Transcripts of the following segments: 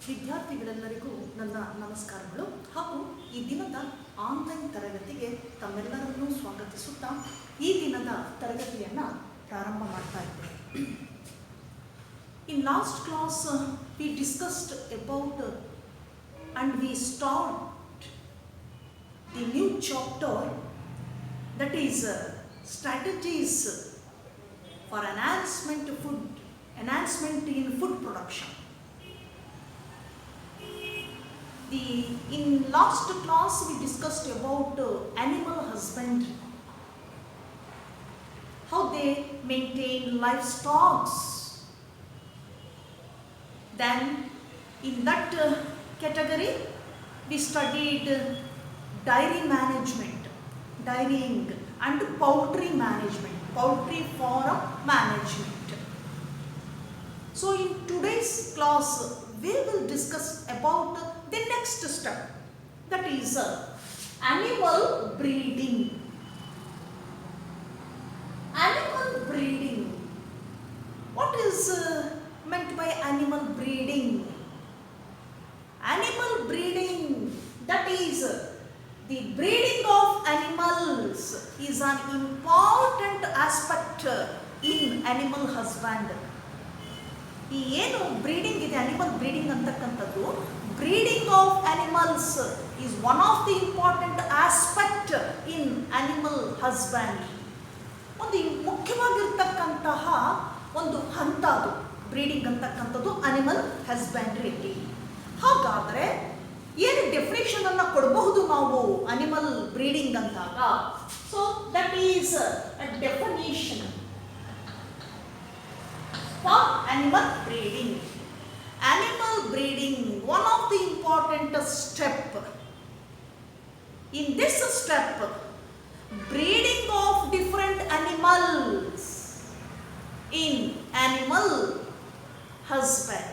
ವಿದ್ಯಾರ್ಥಿಗಳೆಲ್ಲರಿಗೂ ನನ್ನ ನಮಸ್ಕಾರಗಳು ಹಾಗೂ ಈ ದಿನದ ಆನ್ಲೈನ್ ತರಗತಿಗೆ ತಮ್ಮೆಲ್ಲರನ್ನೂ ಸ್ವಾಗತಿಸುತ್ತಾ ಈ ದಿನದ ತರಗತಿಯನ್ನು ಪ್ರಾರಂಭ ಮಾಡ್ತಾ ಇದ್ದೇವೆ. In last class we discussed about and we start the new chapter, that is strategies for enhancement in food production. In last class we discussed about animal husbandry, how they maintain livestock. Then in that category we studied dairy management, dairying and poultry management, poultry farm management. So in today's class we will discuss about the next step, that is animal breeding. Animal breeding. What is meant by animal breeding? Animal breeding, that is the breeding of animals, is an important aspect in animal husbandry. ಈ ಏನು breeding ಇದೆ, animal breeding ಅಂತಕ್ಕಂಥದ್ದು, breeding of animals is one of the important aspect in animal husbandry. ಒಂದು ಮುಖ್ಯವಾಗಿರ್ತಕ್ಕಂತಹ ಒಂದು ಹಂತ ಅದು breeding ಅಂತಕ್ಕಂಥದ್ದು animal ಹಸ್ಬೆಂಡ್ರಿಯಲ್ಲಿ. ಹಾಗಾದರೆ ಏನು ಡೆಫಿನೇಷನ್ ಅನ್ನು ಕೊಡಬಹುದು ನಾವು ಅನಿಮಲ್ ಬ್ರೀಡಿಂಗ್ ಅಂದಾಗ? So that is a definition for animal breeding. Animal breeding, one of the important step. In this step, breeding of different animals in animal husband.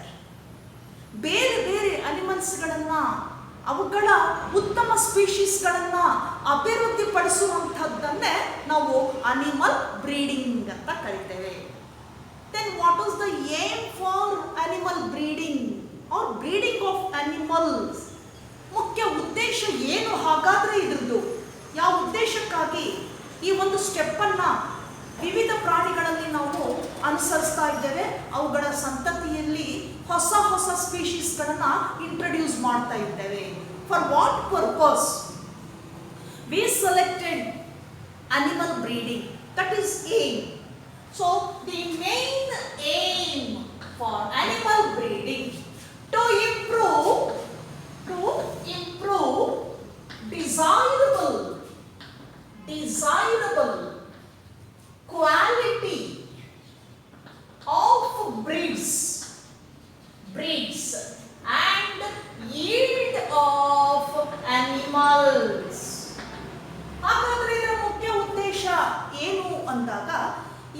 ಬೇರೆ ಬೇರೆ ಅನಿಮಲ್ಸ್ಗಳನ್ನು, ಅವುಗಳ ಉತ್ತಮ ಸ್ಪೀಶೀಸ್ಗಳನ್ನು ಅಭಿವೃದ್ಧಿ ಪಡಿಸುವಂಥದ್ದನ್ನೇ ನಾವು ಅನಿಮಲ್ ಬ್ರೀಡಿಂಗ್ ಅಂತ ಕರಿತೇವೆ. Then what is the aim for animal breeding or breeding of animals? ಮುಖ್ಯ ಉದ್ದೇಶ ಏನು ಹಾಗಾದರೆ ಇದ್ರದ್ದು? ಯಾವ ಉದ್ದೇಶಕ್ಕಾಗಿ ಈ ಒಂದು ಸ್ಟೆಪ್ಪನ್ನು ವಿವಿಧ ಪ್ರಾಣಿಗಳಲ್ಲಿ ನಾವು ಅನುಸರಿಸ್ತಾ ಇದ್ದೇವೆ? ಅವುಗಳ ಸಂತತಿಯಲ್ಲಿ ಹೊಸ ಹೊಸ ಸ್ಪೀಶೀಸ್ಗಳನ್ನು ಇಂಟ್ರೊಡ್ಯೂಸ್ ಮಾಡ್ತಾ ಇದ್ದೇವೆ. For what purpose we selected animal breeding? That is aim. So the main aim for animal breeding to improve desirable quality of breeds and yield of animals. ಹಾಗಾದ್ರೆ ಇದರ ಮುಖ್ಯ ಉದ್ದೇಶ ಏನು ಅಂದಾಗ,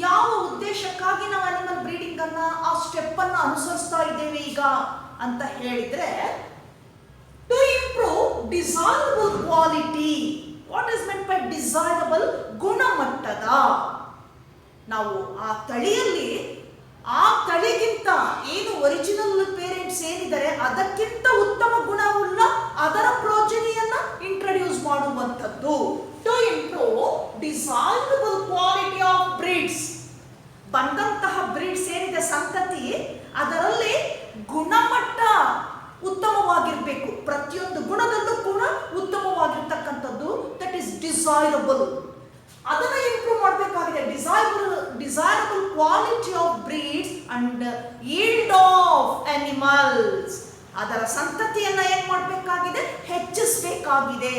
ಯಾವ ಉದ್ದೇಶಕ್ಕಾಗಿ ನಾವು ಅನಿಮಲ್ ಬ್ರೀಡಿಂಗ್ ಅನ್ನ ಆ ಸ್ಟೆಪ್ ಅನ್ನು ಅನುಸರಿಸ್ತಾ ಇದ್ದೇವೆ ಈಗ ಅಂತ ಹೇಳಿದ್ರೆ, to improve desirable quality. What is meant by desirable? ಗುಣಮಟ್ಟದ. ನಾವು ಆ ತಳಿಯಲ್ಲಿ ಆ ತಳಿಗಿಂತ ಏನು ಒರಿಜಿನಲ್ ಪೇರೆಂಟ್ಸ್ ಏನಿದ್ದಾರೆ ಅದಕ್ಕಿಂತ ಉತ್ತಮ ಗುಣವುಳ್ಳ ಅದರ ಪ್ರೋಜನಿಯನ್ನ ಇಂಟ್ರೊಡ್ಯೂಸ್ ಮಾಡುವಂಥದ್ದು. To improve desirable quality of breeds. ಬಂದಂತಹ ಬ್ರೀಡ್ಸ್ ಏನಿದೆ ಸಂತತಿ, ಅದರಲ್ಲಿ ಗುಣಮಟ್ಟ ಉತ್ತಮವಾಗಿರಬೇಕು. ಪ್ರತಿಯೊಂದು ಗುಣದಲ್ಲೂ ಕೂಡ ಉತ್ತಮವಾಗಿರ್ತಕ್ಕಂಥದ್ದು, ದಟ್ ಈಸ್ ಡಿಸೈರಬಲ್. ಅದನ್ನು ಇಂಪ್ರೂವ್ ಮಾಡಬೇಕಾಗಿದೆ. Desirable quality of breeds and yield of animals. ಅದರ ಸಂತತಿಯನ್ನ ಏನ್ ಮಾಡಬೇಕಾಗಿದೆ? ಹೆಚ್ಚಿಸಬೇಕಾಗಿದೆ.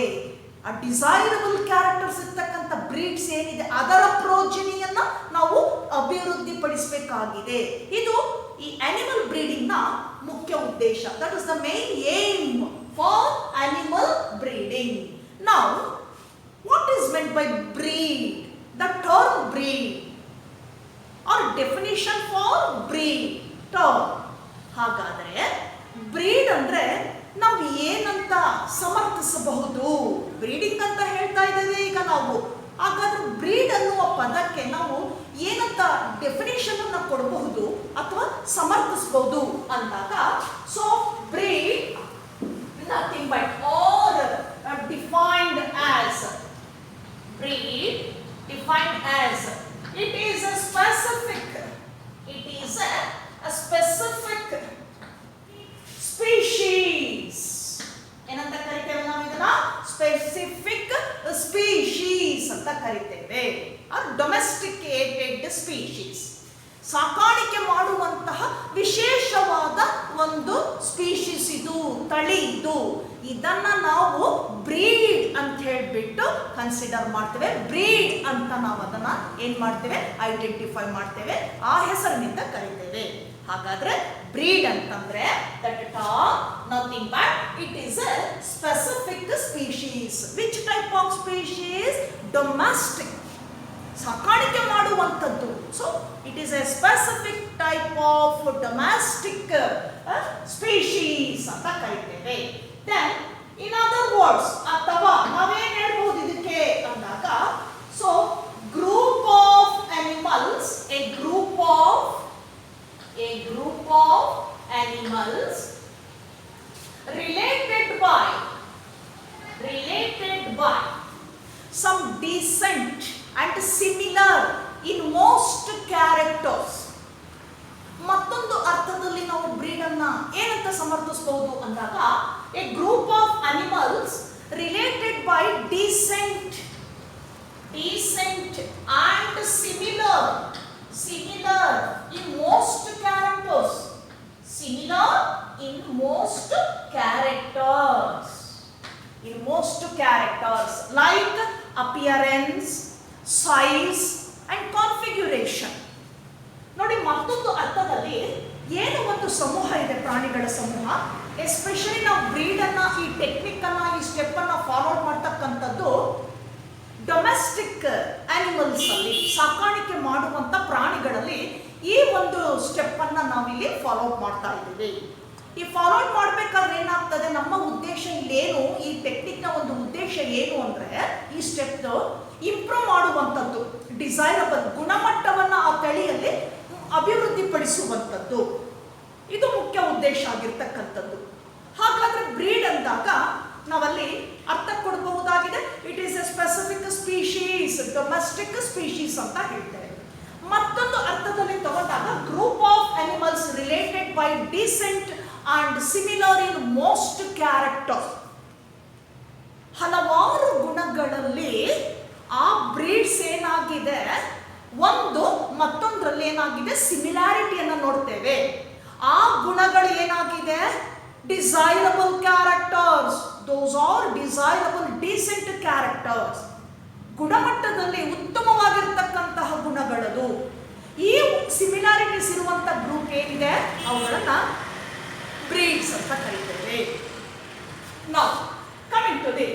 ಆ ಡಿಸೈರಬಲ್ ಕ್ಯಾರೆಕ್ಟರ್ಸ್ ಇರ್ತಕ್ಕಂಥ ಬ್ರೀಡ್ಸ್ ಏನಿದೆ ಅದರ ಪ್ರೋಜನಿಯನ್ನ ನಾವು ಅಭಿವೃದ್ಧಿ ಪಡಿಸಬೇಕಾಗಿದೆ. ಇದು ಈ ಅನಿಮಲ್ ಬ್ರೀಡಿಂಗ್ ನ ಮುಖ್ಯ ಉದ್ದೇಶ. That is the main aim for animal breeding. Now what is meant by breed? The term breed or definition for breed term. ಹಾಗಾದರೆ ಬ್ರೀಡ್ ಅಂದ್ರೆ ನಾವು ಏನಂತ ಸಮರ್ಥಿಸಬಹುದು? ಬ್ರೀಡಿಂಗ್ ಅಂತ ಹೇಳ್ತಾ ಇದ್ದೇವೆ ಈಗ ನಾವು. ಹಾಗಾದ್ರೆ ಬ್ರೀಡ್ ಅನ್ನುವ ಪದಕ್ಕೆ ನಾವು ಏನಂತ ಡೆಫಿನೇಷನ್ ಅನ್ನು ಕೊಡಬಹುದು ಅಥವಾ ಸಮರ್ಥಿಸಬಹುದು ಅಂದಾಗ, so breed nothing but or defined as breed defined as it is a specific species ಏನಂತ ಕರಿತೇವೆ ನಾವು ಇದನ್ನ ಸ್ಪೆಸಿಫಿಕ್ ಸ್ಪೀಶೀಸ್ ಅಂತ ಕರಿತೇವೆ ಡೊಮೆಸ್ಟಿಕೇಟೆಡ್ ಸ್ಪೀಶೀಸ್ ಸಾಕಾಣಿಕೆ ಮಾಡುವಂತಹ ವಿಶೇಷವಾದ ಒಂದು ಸ್ಪೀಶೀಸ್ ಇದು ತಳಿ ಇದು ಇದನ್ನ ನಾವು ಬ್ರೀಡ್ ಅಂತ ಹೇಳ್ಬಿಟ್ಟು ಕನ್ಸಿಡರ್ ಮಾಡ್ತೇವೆ ಬ್ರೀಡ್ ಅಂತ ನಾವು ಅದನ್ನ ಏನ್ ಮಾಡ್ತೇವೆ ಐಡೆಂಟಿಫೈ ಮಾಡ್ತೇವೆ ಆ ಹೆಸರಿನಿಂದ ಕರಿತೇವೆ ಹಾಗಾದ್ರೆ ಬ್ರೀಡ್ ಅಂತಂದ್ರೆ that nothing but it is a specific species which type of species domestic ಸಾಕಾಣಿಕೆ ಮಾಡುವಂಥದ್ದು so it is a specific type of domestic species ಅಂತ ಕರಿತೇವೆ ದೆನ್ ಇನ್ ಅದರ್ ವರ್ಡ್ಸ್ ಅಥವಾ ನಾವೇನ್ ಹೇಳ್ಬೋದು ಇದಕ್ಕೆ ಅಂದಾಗ so group of animals A group of animals related by some descent and similar in most characters. ಮತ್ತೊಂದು ಅರ್ಥದಲ್ಲಿ ನಾವು ಬ್ರೀಡ್ ಅನ್ನ ಏನಂತ ಸಮರ್ಥಿಸಬಹುದು ಅಂದಾಗ a group of animals related by descent and similar in most characters like appearance, size and configuration. ನೋಡಿ ಮತ್ತೊಂದು ಅರ್ಥದಲ್ಲಿ ಏನು ಒಂದು ಸಮೂಹ ಇದೆ ಪ್ರಾಣಿಗಳ ಸಮೂಹ ಎಸ್ಪೆಷಲಿ ನಾವು ಬ್ರೀಡ್ ಅನ್ನ ಈ ಟೆಕ್ನಿಕ್ ಅನ್ನ ಈ ಸ್ಟೆಪ್ ಅನ್ನ ಫಾಲೋ ಮಾಡ್ತಕ್ಕಂಥದ್ದು ಡೊಮೆಸ್ಟಿಕ್ ಅನಿಮಲ್ಸ್ ಅಲ್ಲಿ ಸಾಕಾಣಿಕೆ ಮಾಡುವಂತ ಪ್ರಾಣಿಗಳಲ್ಲಿ ಈ ಒಂದು ಸ್ಟೆಪ್ ಅನ್ನ ನಾವಿಲ್ಲಿ ಫಾಲೋ ಮಾಡ್ತಾ ಇದ್ದೀವಿ ಈ ಫಾಲೋ ಮಾಡ್ಬೇಕಾದ್ರೆ ಏನಾಗ್ತದೆ ನಮ್ಮ ಉದ್ದೇಶ ಇಲ್ಲೇನು ಈ ಟೆಕ್ನಿಕ್ ನ ಒಂದು ಉದ್ದೇಶ ಏನು ಅಂದ್ರೆ ಈ ಸ್ಟೆಪ್ ಇಂಪ್ರೂವ್ ಮಾಡುವಂಥದ್ದು ಡಿಸೈರಬಲ್ ಗುಣಮಟ್ಟವನ್ನ ಆ ತಳಿಯಲ್ಲಿ ಅಭಿವೃದ್ಧಿಪಡಿಸುವಂಥದ್ದು ಇದು ಮುಖ್ಯ ಉದ್ದೇಶ ಆಗಿರ್ತಕ್ಕಂಥದ್ದು ಹಾಗಾದ್ರೆ ಬ್ರೀಡ್ ಅಂದಾಗ ನಾವಲ್ಲಿ ಅರ್ಥ ಕೊಡಬಹುದಾಗಿದೆ it is a specific species domestic species ಅಂತ ಹೇಳ್ತೇವೆ ಮತ್ತೊಂದು ಅರ್ಥದಲ್ಲಿ ತಗೊಂಡಾಗ group of animals related by descent and similar in most character ಹಲವಾರು ಗುಣಗಳಲ್ಲಿ ಆ ಬ್ರೀಡ್ಸ್ ಏನಾಗಿದೆ ಒಂದು ಮತ್ತೊಂದರಲ್ಲಿ ಏನಾಗಿದೆ ಸಿಮಿಲಾರಿಟಿಯನ್ನು ನೋಡ್ತೇವೆ ಆ ಗುಣಗಳು ಏನಾಗಿದೆ desirable characters those are desirable descent characters ಗುಣಮಟ್ಟದಲ್ಲಿ ಉತ್ತಮವಾಗಿರ್ತಕ್ಕಂತಹ ಗುಣಗಳದು ಈ ಸಿಮಿಲಾರಿಟೀಸ್ ಇರುವಂತ ಗ್ರೂಪ್ ಏನಿದೆ ಅವುಗಳನ್ನ ಬ್ರೀಡ್ಸ್ ಅಂತ ಕರೀತೇವೆ now coming to the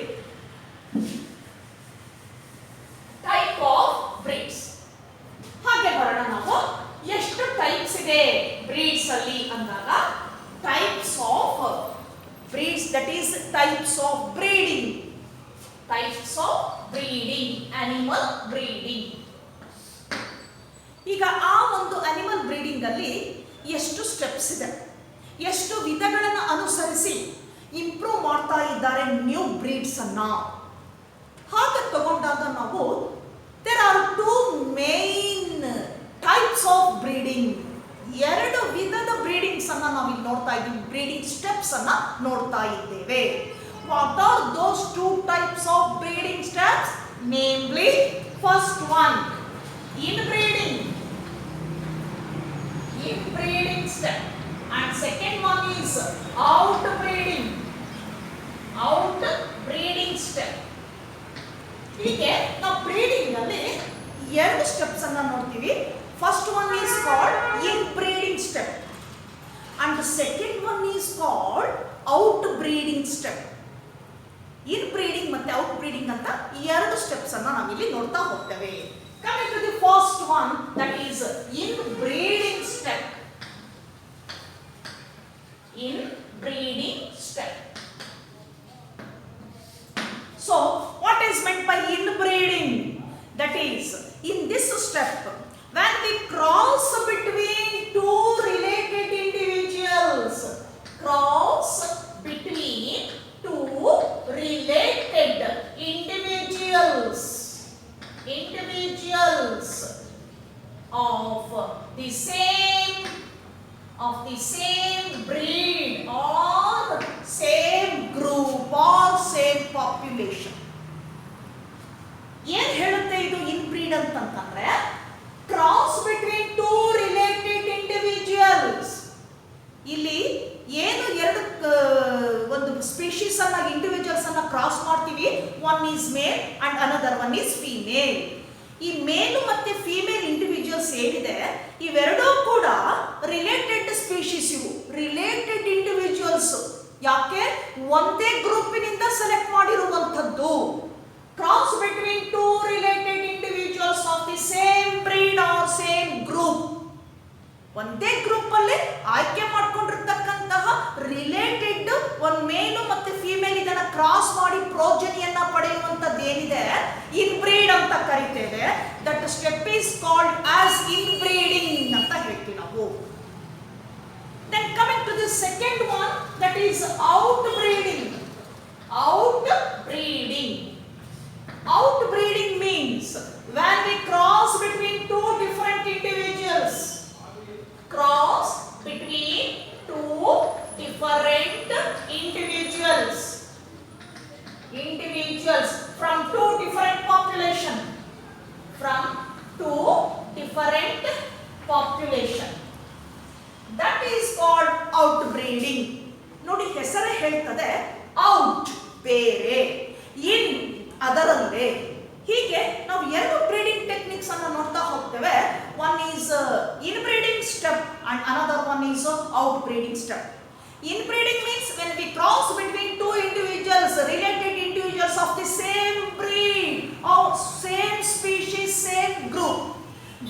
type of breeds ಹಾಗೆ ಬರೋಣ ನಾವು ಎಷ್ಟು ಟೈಪ್ಸ್ ಇದೆ ಬ್ರೀಡ್ಸ್ ಅಲ್ಲಿ ಅಂದಾಗ types of breeds that is types of breeding animal breeding ಈಗ ಆ ಒಂದು ಅನಿಮಲ್ ಬ್ರೀಡಿಂಗ್ ಅಲ್ಲಿ ಎಷ್ಟು ಸ್ಟೆಪ್ಸ್ ಇದೆ ಎಷ್ಟು ವಿಧಗಳನ್ನು ಅನುಸರಿಸಿ ಇಂಪ್ರೂವ್ ಮಾಡ್ತಾ ಇದ್ದಾರೆ ನ್ಯೂ ಬ್ರೀಡ್ಸ್ ಅನ್ನ ಹಾಗೆ ತಗೊಂಡಾಗ ನಾವು there are two main types of breeding ಎರಡು ವಿಧದ ಬ್ರೀಡಿಂಗ್ಸ್ ಅನ್ನ ನಾವು ಇಲ್ಲಿ ನೋಡ್ತಾ ಇದ್ದೀವಿ ಬ್ರೀಡಿಂಗ್ ಸ್ಟೆಪ್ಸ್ ಅನ್ನ ನೋಡ್ತಾ ಇದ್ದೇವೆ what are those two types of breeding steps namely first one inbreeding step and second one is outbreeding step ಹೀಗೆ ನಾವು ಬ್ರೀಡಿಂಗ್ ಅಲ್ಲಿ ಎರಡು ಸ್ಟೆಪ್ಸ್ ಅನ್ನ ನೋಡ್ತೀವಿ first one is called inbreeding step and second one is called outbreeding step inbreeding ಮತ್ತೆ outbreeding ಅಂತ ಎರಡು steps ಅನ್ನ ನಾವಿಲ್ಲಿ ನೋಡ್ತಾ ಹೋಗ್ತೇವೆ coming to the first one that is inbreeding step So what is meant by inbreeding? That is, in this step, when we cross between two related individuals, the same breed or same group or same population. ಏನ್ ಹೇಳುತ್ತೆ ಇದು ಇನ್ಬ್ರೀಡ್ ಅಂತಂದ್ರೆ cross between two related individuals. ಇಲ್ಲಿ ಏನು ಎರಡು ಒಂದು species ಅನ್ನ individuals ಅನ್ನ ಕ್ರಾಸ್ ಮಾಡ್ತೀವಿ, one is male and another one is female. ಈ ಮೇಲು ಮತ್ತೆ ಫೀಮೇಲ್ ಇಂಡಿವಿಜುವಲ್ಸ್ ಏನಿದೆ ಇವೆರಡೂ ಕೂಡ ರಿಲೇಟೆಡ್ ಸ್ಪೀಶೀಸ್, ಇವು ರಿಲೇಟೆಡ್ ಇಂಡಿವಿಜುವಲ್ಸ್. ಯಾಕೆ? ಒಂದೇ ಗ್ರೂಪಿನಿಂದ ಸೆಲೆಕ್ಟ್ ಮಾಡಿರುವಂಥದ್ದು. Cross between two related individuals of the same breed or same group. ಒಂದೇ ಗ್ರೂಪ್ ಅಲ್ಲಿ ಆಯ್ಕೆ ಮಾಡ್ಕೊಂಡಿರ್ತಕ್ಕಂತಹ ರಿಲೇಟೆಡ್ ಒಂದು ಮೇಲು ಮತ್ತೆ ಫೀಮೇಲ್ ಇದನ್ನ ಕ್ರಾಸ್ ಮಾಡಿ ಪ್ರೋಜನಿಯನ್ನ ಪಡೆಯುವಂತದ್ದು ಏನಿದೆ ಇನ್ಬ್ರೀಡ್ ಅಂತ ಕರಿತೇವೆ. That step is called as inbreeding ಅಂತ ಹೇಳ್ತೀವಿ ನಾವು. Then coming to the second one, that is outbreeding. Outbreeding. Outbreeding means when we cross between two different individuals. Cross between two different individuals. Individuals from two different population. From two different population. That is called outbreeding. ನೋಡಿ ಹೆಸರೇ ಹೇಳ್ತದೆ out ಬೇರೆ, ಇನ್ ಅದರಲ್ಲೇ. ಹೀಗೆ ನಾವು ಎರಡು breeding techniques ಅನ್ನು ನೋಡ್ತಾ ಹೋಗ್ತೇವೆ. One is inbreeding step and another one is outbreeding step. Inbreeding means when we cross between two individuals, related individuals of the same breed or same species, same group.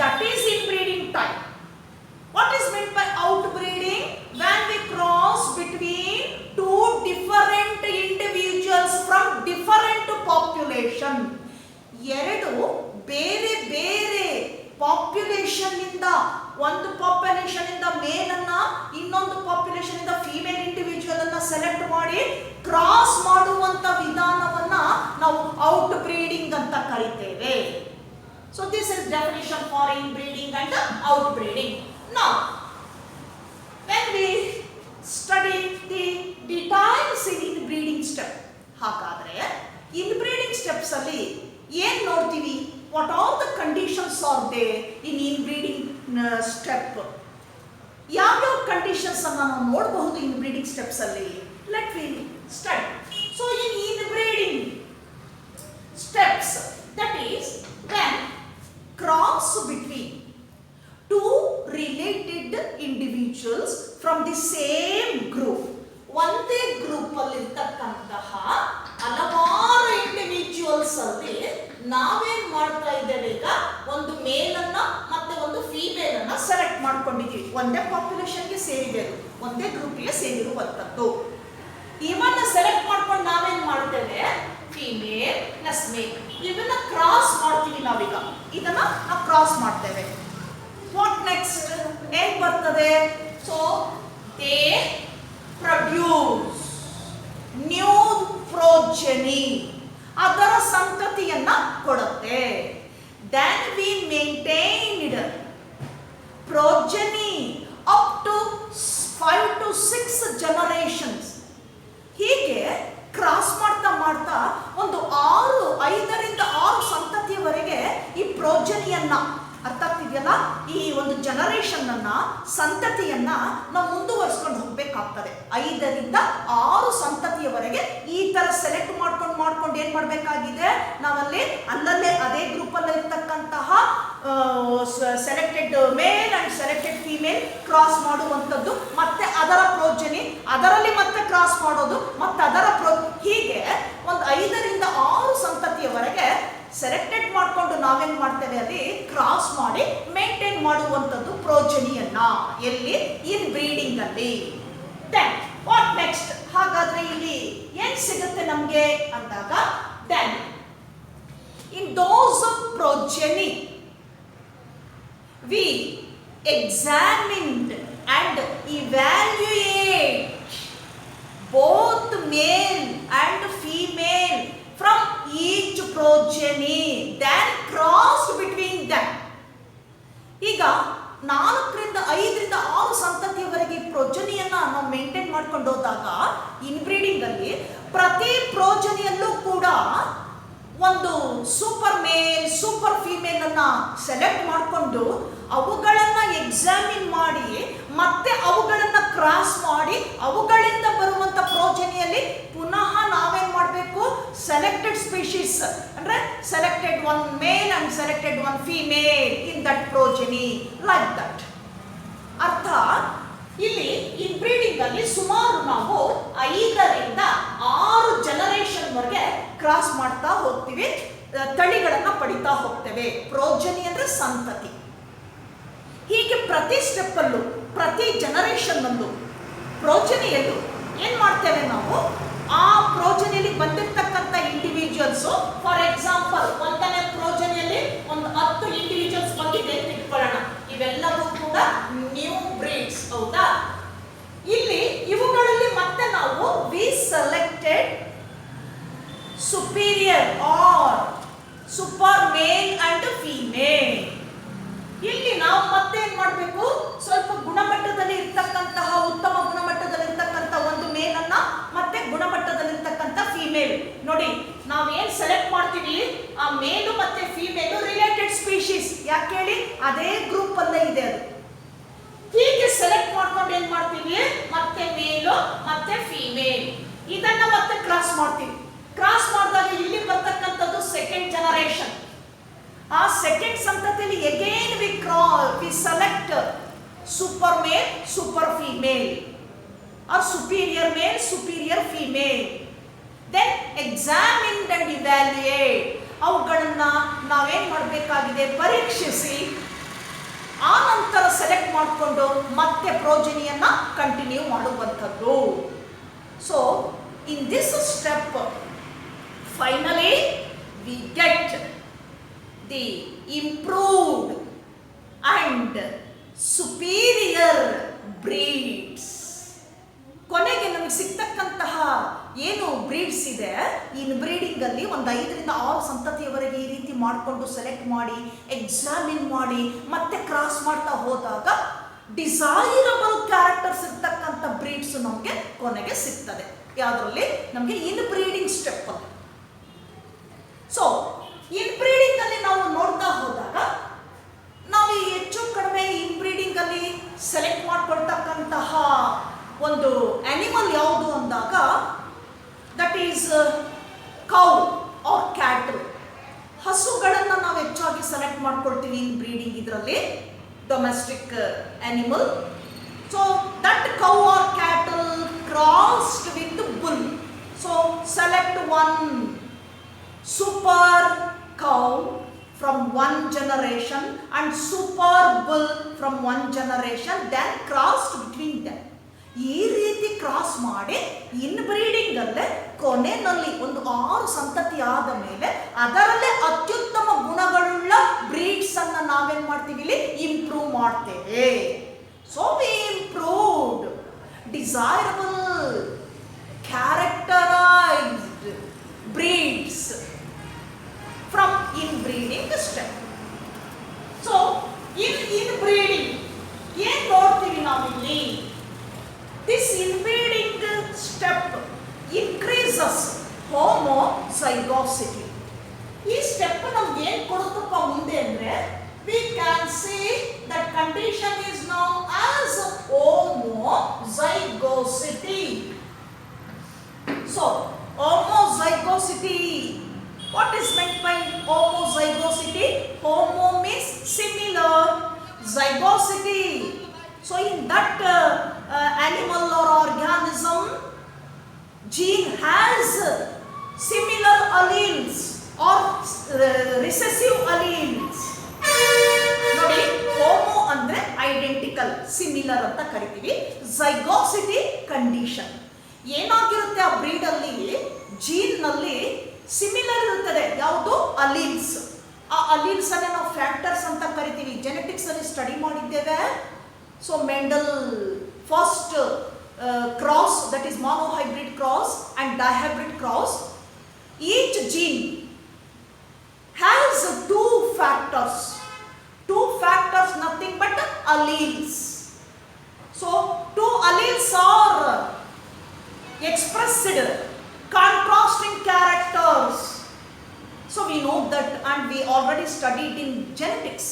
That is inbreeding type. What is meant by outbreeding? When we cross between two different individuals from different population. ಎರಡು ಬೇರೆ ಬೇರೆ population ಇಂದ, ಒಂದು population ಇಂದ ಮೇಲ್ ಅನ್ನ ಇನ್ನೊಂದು population ಇಂದ female individual ಅನ್ನ ಸೆಲೆಕ್ಟ್ ಮಾಡಿ ಕ್ರಾಸ್ ಮಾಡುವಂತ ವಿಧಾನವನ್ನ ನಾವು ಔಟ್ ಬ್ರೀಡಿಂಗ್ ಅಂತ ಕರಿತೇವೆ. So this is definition for inbreeding and out breeding. Now, when we study the details in inbreeding step, ಹಾಗಾದ್ರೆ inbreeding steps ಅಲ್ಲಿ ಏನ್ ನೋಡ್ತೀವಿ? What all the conditions are there in inbreeding step? ಯಾವ್ಯಾವ conditions ಅನ್ನ ನಾವು ನೋಡಬಹುದು inbreeding steps ಅಲ್ಲಿ? Let me study. So in inbreeding steps, that is when cross between two related individuals from the same group. ಒಂದೇ group ಅಲ್ಲಿ ಇರ್ತಕ್ಕಂತಹ ಹಲವಾರು individuals ಅಲ್ಲಿ ನಾವೇನ್ ಮಾಡ್ತಾ ಇದ್ದೇವೆ, ಈಗ ಒಂದು ಮೇಲ್ ಅನ್ನ ಮತ್ತೆ ಒಂದು ಫೀಮೇಲ್ ಅನ್ನ ಸೆಲೆಕ್ಟ್ ಮಾಡ್ಕೊಂಡಿದ್ದೀವಿ. ಒಂದೇ ಪಾಪ್ಯುಲೇಷನ್ಗೆ ಸೇರಿದೆ, ಒಂದೇ ಗ್ರೂಪ್ಗೆ ಸೇರಿರುವಂತದ್ದು. ಇವನ್ನ ಸೆಲೆಕ್ಟ್ ಮಾಡ್ಕೊಂಡು ನಾವೇನ್ ಮಾಡ್ತೇವೆ, ಫೀಮೇಲ್ ಪ್ಲಸ್ ಮೇಲ್ ಇವನ್ನ ಕ್ರಾಸ್ ಮಾಡ್ತೀವಿ ನಾವೀಗ. ಇದನ್ನ ನಾವು ಕ್ರಾಸ್ ಮಾಡ್ತೇವೆ. What next? ಏನ್ ಬರ್ತದೆ? So they produce new progeny. ಅದರ ಸಂತತಿಯನ್ನ ಕೊಡುತ್ತೆ. Then we maintained progeny up to 5 to 6 generations. ಹೀಗೆ ಕ್ರಾಸ್ ಮಾಡ್ತಾ ಮಾಡ್ತಾ ಒಂದು 5ರಿಂದ 6 ಸಂತತಿಯವರೆಗೆ ಈ ಪ್ರೋಜನಿಯನ್ನ, ಅರ್ಥ ಆಗ್ತಿದೆಯಲ್ಲ, ಈ ಒಂದು ಜನರೇಷನ್ ಅನ್ನ, ಸಂತತಿಯನ್ನ ನಾವು ಮುಂದುವರಿಸ್ಕೊಂಡು ಹೋಗ್ಬೇಕಾಗ್ತದೆ. 5ರಿಂದ 6 ಸಂತತಿಯವರೆಗೆ ಈ ತರ ಸೆಲೆಕ್ಟ್ ಮಾಡ್ಕೊಂಡು ಏನ್ ಮಾಡ್ಬೇಕಾಗಿದೆ, ನಾವಲ್ಲಿ ಅಲ್ಲಲ್ಲೇ ಅದೇ ಗ್ರೂಪ್ ಅಲ್ಲಿ ಇರ್ತಕ್ಕಂತಹ selected male and selected female cross ಮಾಡುವಂಥದ್ದು, ಮತ್ತೆ ಅದರ ಪ್ರೋಜನಿ, ಅದರಲ್ಲಿ ಮತ್ತೆ ಕ್ರಾಸ್ ಮಾಡೋದು, ಮತ್ತೆ ಅದರ ಹೀಗೆ ಒಂದು 5ರಿಂದ 6 ಸಂತತಿಯವರೆಗೆ ಸೆಲೆಕ್ಟೆಡ್ ಮಾಡ್ಕೊಂಡು ನಾವೇನ್ ಮಾಡ್ತೇವೆ, ಅಲ್ಲಿ ಕ್ರಾಸ್ ಮಾಡಿ ಮೇಂಟೈನ್ ಮಾಡುವಂಥದ್ದು ಪ್ರೋಜನಿಯನ್ನ. ಎಲ್ಲಿ? ಇನ್ ಬ್ರೀಡಿಂಗ್ ಅಲ್ಲಿ. Then what next? ಹಾಗಾದ್ರೆ ಇಲ್ಲಿ ಏನ್ ಸಿಗುತ್ತೆ ನಮ್ಗೆ ಅಂದಾಗ, then in those progeny we examined and evaluate both male and female from each progeny, then crossed between them. ಈಗ 4 ರಿಂದ 5 ರಿಂದ 6 ಸಂತತಿಯವರೆಗೆ ಪ್ರೋಜನಿಯನ್ನ ನಾವು ಮೇಂಟೈನ್ ಮಾಡ್ಕೊಂಡು ಹೋದಾಗ ಇನ್ಬ್ರೀಡಿಂಗ್ ಅಲ್ಲಿ ಪ್ರತಿ ಪ್ರೋಜನಿಯಲ್ಲೂ ಕೂಡ ಒಂದು ಸೂಪರ್ ಮೇಲ್ ಸೂಪರ್ ಫೀಮೇಲ್ ಅನ್ನ ಸೆಲೆಕ್ಟ್ ಮಾಡಿಕೊಂಡು ಅವುಗಳನ್ನ ಎಕ್ಸಾಮಿನ್ ಮಾಡಿ ಮತ್ತೆ ಅವುಗಳನ್ನ ಕ್ರಾಸ್ ಮಾಡಿ ಅವುಗಳಿಂದ ಬರುವಂತ ಪ್ರೋಜನಿಯಲ್ಲಿ ಪುನಃ ನಾವೇನ್ ಮಾಡಬೇಕು, ಸೆಲೆಕ್ಟೆಡ್ ಸ್ಪೀಶೀಸ್ ಅಂದ್ರೆ selected one male and selected one female in that progeny, like that. ಅರ್ಥ ಇಲ್ಲಿ ಇನ್ಬ್ರೀಡಿಂಗ್ ಅಲ್ಲಿ ಸುಮಾರು ನಾವು 5 ರಿಂದ 6 ಜನರೇಷನ್ ವರೆಗೆ ಕ್ರಾಸ್ ಮಾಡ್ತಾ ಹೋಗ್ತೀವಿ, ತಳಿಗಳನ್ನ ಪಡಿತಾ ಹೋಗ್ತೇವೆ. ಪ್ರೋಜನಿ ಅಂದ್ರೆ ಸಂತತಿ. ಹೀಗೆ ಪ್ರತಿ ಸ್ಟೆಪ್ ಅಲ್ಲೂ ಪ್ರತಿ ಜನರೇಷನ್ ಅಲ್ಲೂ ಪ್ರೋಜನಿಯಲ್ಲೂ ಏನ್ ಮಾಡ್ತೇವೆ ನಾವು, ಆ ಪ್ರೋಜನಿಯಲ್ಲಿ ಬಂದಿರತಕ್ಕಂಥ ಇಂಡಿವಿಜುವಲ್ಸ್, ಫಾರ್ ಎಕ್ಸಾಂಪಲ್ 1ನೇ ಪ್ರೋಜನಿಯಲ್ಲಿ ಒಂದು 10 ಇಂಡಿವಿಜುವಲ್ಸ್ ಬಂದಿದೆ ಅಂತ ಇಟ್ಕೊಳ್ಳೋಣ. ಇವೆಲ್ಲವೂ ಕೂಡ ನ್ಯೂ ಬ್ರೀಡ್ಸ್, ಹೌದಾ? ಇಲ್ಲಿ ಇವುಗಳಲ್ಲಿ ಮತ್ತೆ ನಾವು we selected superior or super male and female. ಇಲ್ಲಿ ನಾವು ಮತ್ತೆ ಏನ್ ಮಾಡಬೇಕು, ಸ್ವಲ್ಪ ಗುಣಮಟ್ಟದಲ್ಲಿ ಇರ್ತಕ್ಕಂತಹ ಉತ್ತಮ ಗುಣಮಟ್ಟದಲ್ಲಿ ಇರ್ತಕ್ಕಂಥ ಒಂದು ಮೇಲ್ ಅನ್ನ ಮತ್ತೆ ಗುಣಮಟ್ಟದಲ್ಲಿ ಇರ್ತಕ್ಕಂಥ ಫೀಮೇಲ್. ನೋಡಿ ನಾವೇನ್ ಸೆಲೆಕ್ಟ್ ಮಾಡ್ತೀವಿ, ಆ ಮೇಲು ಮತ್ತೆ ಫೀಮೇಲ್ ರಿಲೇಟೆಡ್ ಸ್ಪೀಶೀಸ್. ಯಾಕೆ ಹೇಳಿ, ಅದೇ ಗ್ರೂಪ್ ಅಲ್ಲೇ ಇದೆ ಅದು. ಹೀಗೆ ಸೆಲೆಕ್ಟ್ ಮಾಡ್ಕೊಂಡು ಏನ್ ಮಾಡ್ತೀವಿ, ಮತ್ತೆ ಮೇಲು ಮತ್ತೆ ಫೀಮೇಲ್ ಇದನ್ನ ಮತ್ತೆ ಕ್ರಾಸ್ ಮಾಡ್ತೀವಿ. ಕ್ರಾಸ್ ಮಾಡಿದಾಗ ಇಲ್ಲಿ ಬರ್ತಕ್ಕಂಥದ್ದು ಸೆಕೆಂಡ್ ಜನರೇಷನ್. ಆ ಸೆಕೆಂಡ್ ಸಂತತಿಯಲ್ಲಿ again we select super male super female or superior male superior female. Then examined and evaluate, ಅವುಗಳನ್ನ ನಾವೇನ್ ಮಾಡಬೇಕಾಗಿದೆ, ಪರೀಕ್ಷಿಸಿ ಆ ನಂತರ ಸೆಲೆಕ್ಟ್ ಮಾಡಿಕೊಂಡು ಮತ್ತೆ ಪ್ರೋಜನಿಯನ್ನ ಕಂಟಿನ್ಯೂ ಮಾಡುವಂಥದ್ದು. So in this step finally we get the improved and superior breeds. ಕೊನೆಗೆ ನಮಗೆ ಸಿಗ್ತಕ್ಕಂತಹ ಏನು ಬ್ರೀಡ್ಸ್ ಇದೆ, ಇನ್ ಬ್ರೀಡಿಂಗ್ ಅಲ್ಲಿ ಒಂದು 5 ರಿಂದ 6 ಸಂತತಿಯವರೆಗೆ ಈ ರೀತಿ ಮಾಡಿಕೊಂಡು ಸೆಲೆಕ್ಟ್ ಮಾಡಿ ಎಕ್ಸಾಮಿನ್ ಮಾಡಿ ಮತ್ತೆ ಕ್ರಾಸ್ ಮಾಡ್ತಾ ಹೋದಾಗ ಡಿಸೈರಬಲ್ ಕ್ಯಾರೆಕ್ಟರ್ಸ್ ಇರ್ತಕ್ಕಂಥ ಬ್ರೀಡ್ಸ್ ನಮಗೆ ಕೊನೆಗೆ ಸಿಗ್ತದೆ. ಯಾವುದರಲ್ಲಿ, ನಮಗೆ ಇನ್ ಬ್ರೀಡಿಂಗ್ ಸ್ಟೆಪ್ ಅಲ್ಲಿ. ಸೊ ಇನ್ ಬ್ರೀಡಿಂಗ್ ಅಲ್ಲಿ ನಾವು ನೋಡ್ತಾ ಹೋದಾಗ ನಾವು ಹೆಚ್ಚು ಕಡಿಮೆ ಇನ್ ಬ್ರೀಡಿಂಗ್ ಅಲ್ಲಿ ಸೆಲೆಕ್ಟ್ ಮಾಡ್ಕೊಳ್ತಕ್ಕಂತಹ ಒಂದು ಅನಿಮಲ್ ಯಾವುದು ಅಂದಾಗ that is cow or cattle. ಹಸುಗಳನ್ನು ನಾವು ಹೆಚ್ಚಾಗಿ ಸೆಲೆಕ್ಟ್ ಮಾಡ್ಕೊಳ್ತೀವಿ ಇನ್ ಬ್ರೀಡಿಂಗ್ ಇದರಲ್ಲಿ, domestic animal. So that cow or cattle crossed with bull. So select one super cow from one generation and super bull from one generation, then crossed between them. ಈ ರೀತಿ cross ಮಾಡಿ ಇನ್ breeding ಅಲ್ಲೇ ಕೊನೆಯಲ್ಲಿ ಒಂದು 6 ಸಂತತಿ ಆದ ಮೇಲೆ ಅದರಲ್ಲೇ ಅತ್ಯುತ್ತಮ ಗುಣಗಳುಳ್ಳ ಬ್ರೀಡ್ಸ್ ಅನ್ನ ನಾವೇನ್ ಮಾಡ್ತೀವಿ, ಇಲ್ಲಿ ಇಂಪ್ರೂವ್ ಮಾಡ್ತೇವೆ. So we improved desirable characterised breeds from inbreeding step. So inbreeding ಏನು ನೋಡ್ತೀವಿ ನಾವಿಲ್ಲಿ, this inbreeding step increases homozygosity. ಈ ಸ್ಟೆಪ್ ನಮ್ಗೆ ಏನು ಕೊಡುತ್ತಪ್ಪ ಮುಂದೆ ಅಂದ್ರೆ, we can see that condition is known as homozygosity. So homozygosity, what is meant by homozygosity? Homo means similar, zygosity. So in that animal or organism, gene has similar alleles or recessive alleles. ನೋಡಿ, homo ಅಂದ್ರೆ identical, similar ಅಂತ ಕರಿತೀವಿ. ಝೈಗೋಸಿಟಿ condition. ಏನಾಗಿರುತ್ತೆ ಆ bread ಅಲ್ಲಿ, gene ನಲ್ಲಿ similar ಇರುತ್ತದೆ. ಯಾವುದು? ಅಲೀಲ್ಸ್. ಆ ಅಲೀಲ್ಸ್ ಅನ್ನ ನಾವು ಫ್ಯಾಕ್ಟರ್ಸ್ ಅಂತ ಕರಿತೀವಿ. ಜೆನೆಟಿಕ್ಸ್ ಅಲ್ಲಿ ಸ್ಟಡಿ ಮಾಡಿದ್ದೇವೆ. So Mendel first cross, that is monohybrid cross and dihybrid cross. Each gene has two factors, nothing but alleles. So two alleles are expressed contrasting characters. So we know that, and we already studied in genetics.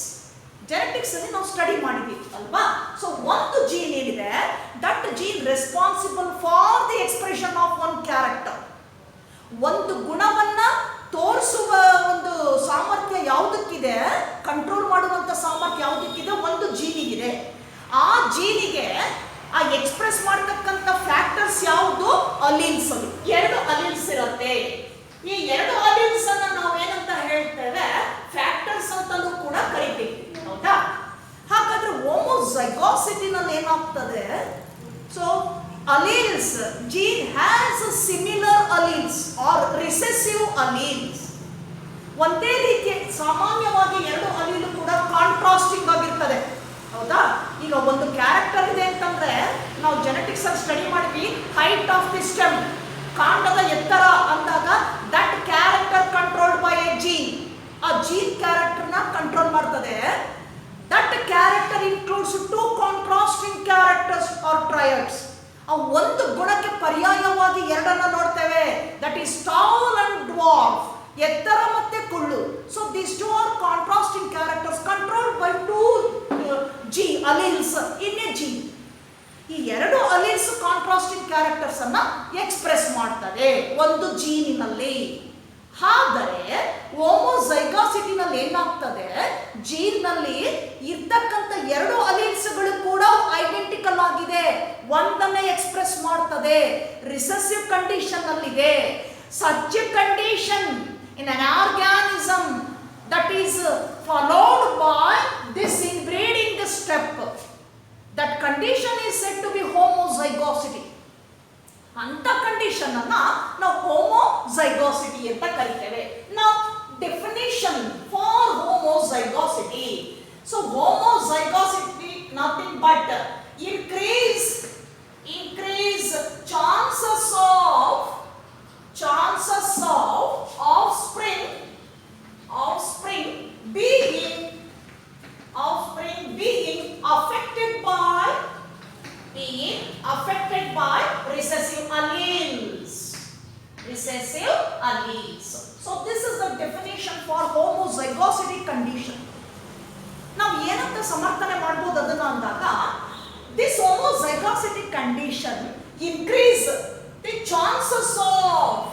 Genetics ಅಲ್ಲಿ ನಾವು study ಮಾಡಿದ್ವಿ ಅಲ್ವಾ. So ಒಂದು gene ಏನಿದೆ, that gene responsible for the expression of one character. ಒಂದು ಗುಣವನ್ನ ತೋರಿಸುವ ಒಂದು ಸಾಮರ್ಥ್ಯ ಯಾವುದಕ್ಕಿದೆ, ಕಂಟ್ರೋಲ್ ಮಾಡುವಂತ ಸಾಮರ್ಥ್ಯ ಯಾವುದಕ್ಕಿದೆ, ಒಂದು ಜೀನಿಗಿದೆ. ಆ ಜೀನಿಗೆ ಆ ಎಕ್ಸ್ಪ್ರೆಸ್ ಮಾಡತಕ್ಕಂಥ ಫ್ಯಾಕ್ಟರ್ಸ್ ಯಾವುದು, ಅಲೀಲ್ಸ್. ಅದು ಎರಡು ಅಲೀಲ್ಸ್ ಇರುತ್ತೆ. ಈ ಎರಡು ಅಲೀಲ್ಸ್ ಅನ್ನ ನಾವು ಏನಂತ ಹೇಳ್ತೇವೆ, ಫ್ಯಾಕ್ಟರ್ಸ್ ಅಂತಲೂ ಕೂಡ ಕರಿತೀವಿ. ಹೌದಾ? ಹಾಗಾದ್ರೆ ಹೋಮೋಜೈಗಾಸಿಟಿನಲ್ಲಿ ಏನಾಗ್ತದೆ, so alleles, gene has similar alleles or recessive alleles. ಒಂದೇ ರೀತಿಯ ಸಾಮಾನ್ಯವಾಗಿ ಎರಡು ಅಲೀಲು ಕೂಡ ಕಾಂಟ್ರಾಸ್ಟಿಂಗ್ ಆಗಿರ್ತದೆ. ಹೌದಾ? ಈಗ ಒಂದು ಕ್ಯಾರೆಕ್ಟರ್ ಇದೆ ಅಂತಂದ್ರೆ ನಾವು ಜೆನೆಟಿಕ್ಸ್ ಅಲ್ಲಿ ಸ್ಟಡಿ ಮಾಡಿದ್ವಿ, ಹೈಟ್ ಆಫ್ ದಿ ಸ್ಟೆಮ್, ಕಾಂಡದ ಎತ್ತರ ಅಂದಾಗ that character controlled by a gene. ಆ ಜೀನ್ ಕ್ಯಾರೆಕ್ಟರ್ ನ ಕಂಟ್ರೋಲ್ ಮಾಡ್ತದೆ. That character includes two contrasting characters or traits. ಆ ಒಂದು ಗುಣಕ್ಕೆ ಪರ್ಯಾಯವಾಗಿ ಎರಡನ್ನ ನೋಡ್ತೇವೆ, that is tall and dwarf, ಎತ್ತರ ಮತ್ತೆ ಕುಳ್ಳು. So these two are contrasting characters controlled by two gene alleles in a gene. ಈ ಎರಡು ಅಲೀಲ್ಸ್ ಕಾಂಟ್ರಾಸ್ಟಿಂಗ್ ಕ್ಯಾರೆಕ್ಟರ್ಸ್ ಅನ್ನ ಎಕ್ಸ್ಪ್ರೆಸ್ ಮಾಡ್ತದೆ ಒಂದು ಜೀನಿನಲ್ಲಿ. ಆದರೆ ಹೋಮೋಜೈಗಾಸಿಟಿನಲ್ಲಿ ಏನಾಗ್ತದೆ, ಜೀನ್ನಲ್ಲಿ ಇರ್ತಕ್ಕಂಥ ಎರಡು ಅಲೀಲ್ಸ್ಗಳು ಕೂಡ ಐಡೆಂಟಿಕಲ್ ಆಗಿದೆ, ಒಂದನ್ನೇ ಎಕ್ಸ್ಪ್ರೆಸ್ ಮಾಡ್ತದೆ. ರಿಸೆಸಿವ್ ಕಂಡೀಷನ್ ಅಲ್ಲಿದೆ. Such a condition in an organism that is followed by this inbreeding step, that condition is said to be homozygosity. ಅಂತ ಕಂಡೀಷನ್ ಅನ್ನ ನಾವು ಹೋಮೋಜೈಗಾಸಿಟಿ ಅಂತ ಕರಿತೇವೆ. ನಾವು definition for homozygosity. So homozygosity nothing but increase chances of offspring being affected by recessive alleles. So this is the definition for homozygosity condition. ನಾವು ಏನಂತ ಸಮರ್ಥನೆ ಮಾಡಬಹುದು ಅದನ್ನ ಅಂದಾಗ, this homozygosity condition increase the chances of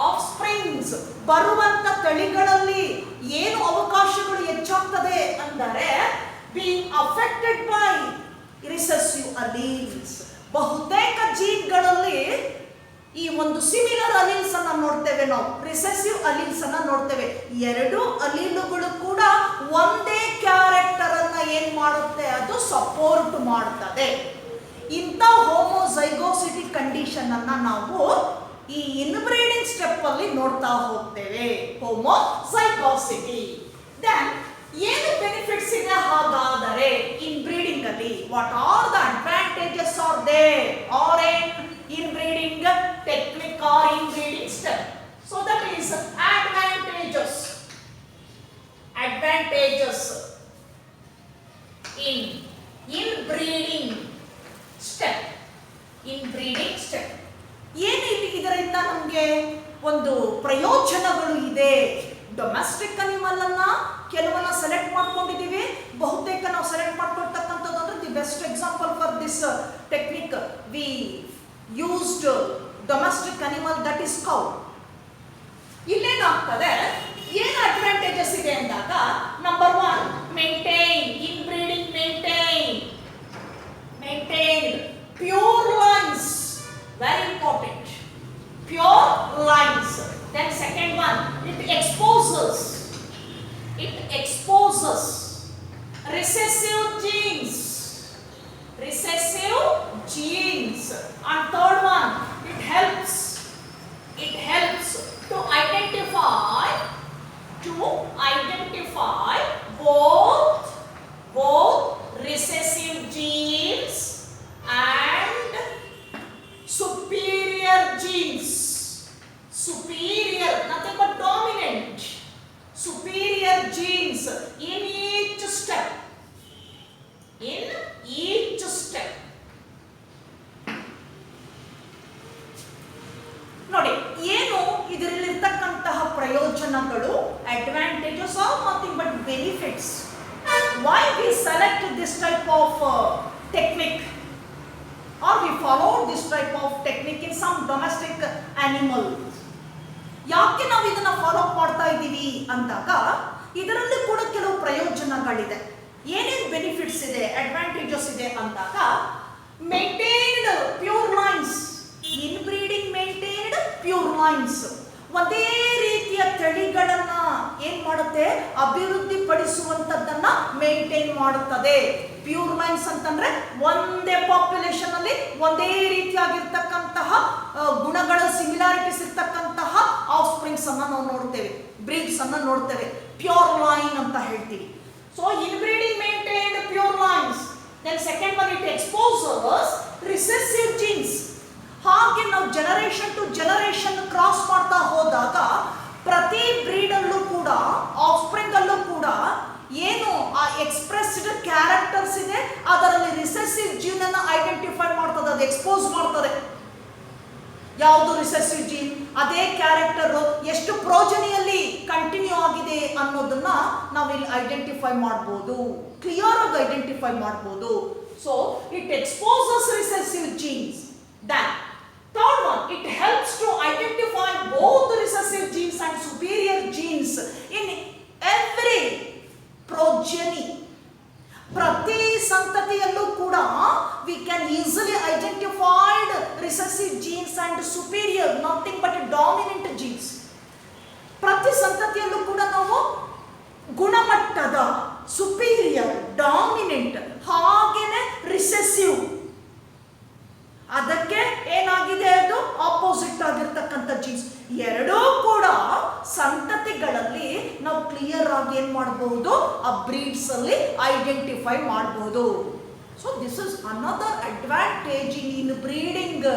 offsprings, ಬರುವಂತ ತಳಿಗಳಲ್ಲಿ ಏನು ಅವಕಾಶಗಳು ಹೆಚ್ಚಾಗ್ತದೆ ಅಂದರೆ being affected by recessive alleles. ಬಹುತೇಕ ಜೀನ್ಗಳಲ್ಲಿ ಈ ಒಂದು ಸಿಮಿಲರ್ ಅಲೀಲ್ಸ್ ಅನ್ನ ನೋಡ್ತೇವೆ, ನಾವು ರಿಸೆಸಿವ್ ಅಲೀಲ್ಸ್ ಅನ್ನ ನೋಡ್ತೇವೆ. ಎರಡು ಅಲೀಲುಗಳು ಕೂಡ ಒಂದೇ ಕ್ಯಾರೆಕ್ಟರ್ ಅನ್ನ ಏನ್ ಮಾಡುತ್ತೆ, ಅದು ಸಪೋರ್ಟ್ ಮಾಡ್ತದೆ. ಇಂಥ ಹೋಮೋಜೈಗೋಸಿಟಿ ಕಂಡೀಷನ್ ಅನ್ನ ನಾವು ಈ ಇನ್ಬ್ರೀಡಿಂಗ್ ಸ್ಟೆಪ್ ಅಲ್ಲಿ ನೋಡ್ತಾ ಹೋಗ್ತೇವೆ, ಹೋಮೋಜೈಗೋಸಿಟಿ. ದೆನ್ ಏನು ಬೆನಿಫಿಟ್ಸ್ ಇದೆ ಹಾಗಾದರೆ ಇನ್ಬ್ರೀಡಿಂಗ್ ಅಲ್ಲಿ? What are the advantages or there are inbreeding technique or inbreeding step? So that is advantages in inbreeding step. ಏನು ಇದರಿಂದ ನಮಗೆ ಒಂದು ಪ್ರಯೋಜನಗಳು ಇದೆ. ಡೊಮೆಸ್ಟಿಕ್ ಅನಿಮಲ್ ಅನ್ನ ಕೆಲವನ್ನ ಸೆಲೆಕ್ಟ್ ಮಾಡ್ಕೊಂಡಿದ್ದೀವಿ, ಬಹುತೇಕ ನಾವು ಸೆಲೆಕ್ಟ್ ಮಾಡ್ಕೊಳ್ತಕ್ಕಂಥದ್ದು ಅಂದ್ರೆ the best example for this technique we used domestic animal, that is cow. ಇಲ್ಲೇನಾಗ್ತದೆ, ಏನು ಅಡ್ವಾಂಟೇಜಸ್ ಇದೆ ಅಂದಾಗ, number 1 maintain inbreeding, maintain pure lines, very important, pure lines. Then second one, it exposes recessive genes. And third one, it helps to identify this type of technique, or we followed this type of technique in some domestic animals. ಯಾಕೆ ನಾವು ಇದನ್ನ follow ಮಾಡ್ತಾ ಇದ್ದೀವಿ ಅಂದಾಗ ಇದರಲ್ಲಿ ಕೂಡ ಕೆಲವು ಪ್ರಯೋಜನಗಳಿದೆ. ಏನೇನು ಬೆನಿಫಿಟ್ಸ್ ಇದೆ, ಅಡ್ವಾಂಟೇಜಸ್ ಇದೆ ಅಂದಾಗ, ಮೇಂಟೈನ್ಡ್ ಪ್ಯೂರ್ ಲೈನ್ಸ್, ಇನ್ ಬ್ರೀಡಿಂಗ್ ಮೇಂಟೈನ್ಡ್ ಪ್ಯೂರ್ ಲೈನ್ಸ್, ಒಂದೇ ರೀತಿಯ ತಳಿಗಳನ್ನ ಏನ್ ಮಾಡುತ್ತೆ, ಅಭಿವೃದ್ಧಿ ಪಡಿಸುವಂತದ್ದನ್ನ ಮೇಂಟೈನ್ ಮಾಡುತ್ತದೆ. ಪ್ಯೂರ್ ಲೈನ್ಸ್ ಅಂತಂದ್ರೆ ಒಂದೇ ಪಾಪ್ಯುಲೇಷನ್ ಅಲ್ಲಿ ಒಂದೇ ರೀತಿಯಾಗಿರ್ತಕ್ಕಂತಹ ಗುಣಗಳ ಸಿಮಿಲಾರಿಟೀಸ್ ಇರ್ತಕ್ಕಂತಹ ಆಫ್ ಸ್ಪ್ರಿಂಗ್ಸ್ ಅನ್ನ ನಾವು ನೋಡ್ತೇವೆ, ಬ್ರೀಡ್ಸ್ ಅನ್ನ ನೋಡ್ತೇವೆ, ಪ್ಯೂರ್ ಲೈನ್ ಅಂತ ಹೇಳ್ತೀವಿ. So inbreeding maintained pure lines. Then second one, it exposes recessive genes. ಹಾಗೆ ನಾವು ಜನರೇಷನ್ ಟು ಜನರೇಷನ್ ಕ್ರಾಸ್ ಮಾಡ್ತಾ ಹೋದಾಗ ಪ್ರತಿ ಬ್ರೀಡ್ ಅಲ್ಲೂ ಕೂಡ, ಆಫ್ ಸ್ಪ್ರಿಂಗ್ ಅಲ್ಲೂ ಕೂಡ ಏನು ಆ ಎಕ್ಸ್ಪ್ರೆಸ್ಡ್ ಕ್ಯಾರೆಕ್ಟರ್ಸ್ ಇದೆ ಅದರಲ್ಲಿ ರಿಸೆಸಿವ್ ಜೀನ್ ಅನ್ನು ಐಡೆಂಟಿಫೈ ಮಾಡ್ತದೆ, ಅದು ಎಕ್ಸ್ಪೋಸ್ ಮಾಡ್ತದೆ. ಯಾವುದು ರಿಸೆಸಿವ್ ಜೀನ್, ಅದೇ ಕ್ಯಾರೆಕ್ಟರ್ ಎಷ್ಟು ಪ್ರೋಜನಿಯಲ್ಲಿ ಕಂಟಿನ್ಯೂ ಆಗಿದೆ ಅನ್ನೋದನ್ನ ನಾವಿಲ್ಲಿ ಐಡೆಂಟಿಫೈ ಮಾಡ್ಬೋದು, ಕ್ಲಿಯರ್ ಆಗಿ ಐಡೆಂಟಿಫೈ ಮಾಡ್ಬೋದು. So it exposes recessive jeans. Then third one, it helps to identify both recessive genes and superior genes in every progeny. ಪ್ರತಿ ಸಂತತಿಯಲ್ಲೂ ಕೂಡ we can easily identify recessive genes and superior, nothing but dominant genes. ಪ್ರತಿ ಸಂತತಿಯಲ್ಲೂ ಕೂಡ ನಾವು ಗುಣಮಟ್ಟದ, superior, dominant, ಹಾಗೇನೆ recessive, ಅದಕ್ಕೆ ಏನಾಗಿದೆ ಅದು ಆಪೋಸಿಟ್ ಆಗಿರ್ತಕ್ಕಂಥ ಜೀನ್ಸ್, ಎರಡೂ ಕೂಡ ಸಂತತಿಗಳಲ್ಲಿ ನಾವು ಕ್ಲಿಯರ್ ಆಗಿ ಏನ್ ಮಾಡಬಹುದು, ಆ ಬ್ರೀಡ್ಸ್ ಅಲ್ಲಿ ಐಡೆಂಟಿಫೈ ಮಾಡಬಹುದು. So this is another advantage inbreeding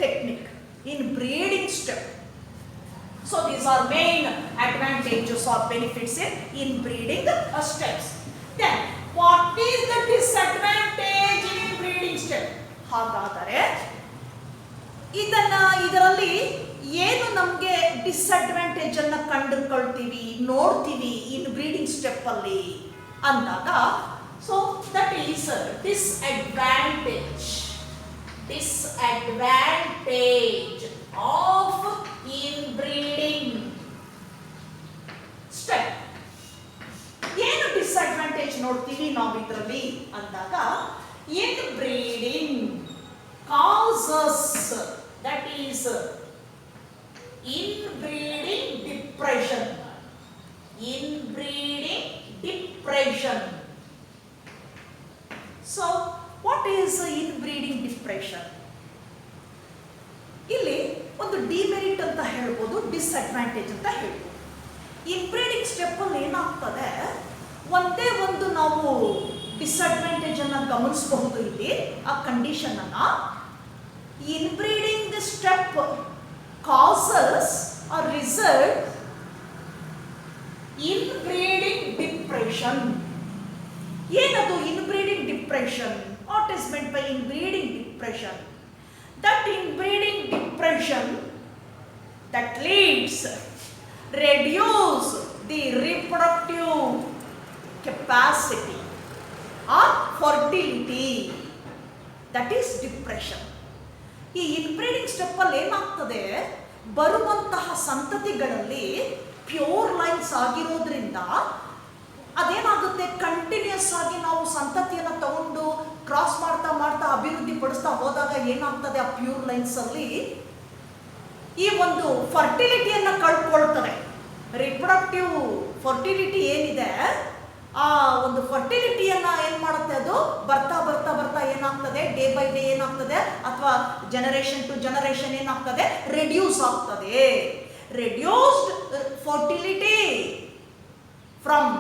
technique, inbreeding step. So these are main advantages or benefits inbreeding steps. Then what is the disadvantage inbreeding step? ಹಾಗಾದರೆ ಇದರಲ್ಲಿ ಏನು ನಮಗೆ disadvantage ಅನ್ನ ಕಂಡುಕೊಳ್ತೀವಿ, ನೋಡ್ತೀವಿ ಇನ್ breeding step ಅಲ್ಲಿ ಅಂದಾಗ, so that is disadvantage of in breeding step. ಏನು disadvantage ನೋಡ್ತೀವಿ ನಾವು ಇದರಲ್ಲಿ ಅಂದಾಗ, inbreeding causes, that is inbreeding depression. So what is inbreeding depression? ಇಲ್ಲಿ ಒಂದು ಡಿಮೆರಿಟ್ ಅಂತ ಹೇಳ್ಬೋದು, ಡಿಸ್ಅಡ್ವಾಂಟೇಜ್ ಅಂತ ಹೇಳ್ಬೋದು. ಇನ್ಬ್ರೀಡಿಂಗ್ ಸ್ಟೆಪ್ ಅಲ್ಲಿ ಏನಾಗ್ತದೆ, ಒಂದೇ ಒಂದು ನಾವು ಡಿಸ್ಅಡ್ವಾಂಟೇಜ್ ಅನ್ನ ಗಮನಿಸಬಹುದು ಇಲ್ಲಿ, ಆ ಕಂಡೀಷನ್ ಅನ್ನ. Inbreeding step causes or result inbreeding depression. ಏನದು inbreeding depression? What is meant by inbreeding depression? That inbreeding depression that leads reduce the reproductive capacity or fertility, that is depression. ಈ inbreeding step ಅಲ್ಲಿ ಏನಾಗ್ತದೆ, ಬರುವಂತಹ ಸಂತತಿಗಳಲ್ಲಿ pure lines ಆಗಿರೋದ್ರಿಂದ ಅದೇನಾಗುತ್ತೆ, continuous ಆಗಿ ನಾವು ಸಂತತಿಯನ್ನು ತಗೊಂಡು ಕ್ರಾಸ್ ಮಾಡ್ತಾ ಮಾಡ್ತಾ ಅಭಿವೃದ್ಧಿ ಪಡಿಸ್ತಾ ಹೋದಾಗ ಏನಾಗ್ತದೆ, ಆ ಪ್ಯೂರ್ ಲೈನ್ಸ್ ಅಲ್ಲಿ ಈ ಒಂದು ಫರ್ಟಿಲಿಟಿಯನ್ನು ಕಳ್ಕೊಳ್ತದೆ. ರಿಪ್ರೊಡಕ್ಟಿವ್ ಫರ್ಟಿಲಿಟಿ ಏನಿದೆ, ಆ ಒಂದು ಫರ್ಟಿಲಿಟಿಯನ್ನ ಏನ್ ಮಾಡುತ್ತೆ, ಅದು ಬರ್ತಾ ಬರ್ತಾ ಬರ್ತಾ ಏನಾಗ್ತದೆ, ಡೇ ಬೈ ಡೇ ಏನಾಗ್ತದೆ, ಅಥವಾ ಜನರೇಷನ್ ಟು ಜನರೇಷನ್ ಏನಾಗ್ತದೆ, ರೆಡ್ಯೂಸ್ ಆಗ್ತದೆ. Reduced fertility from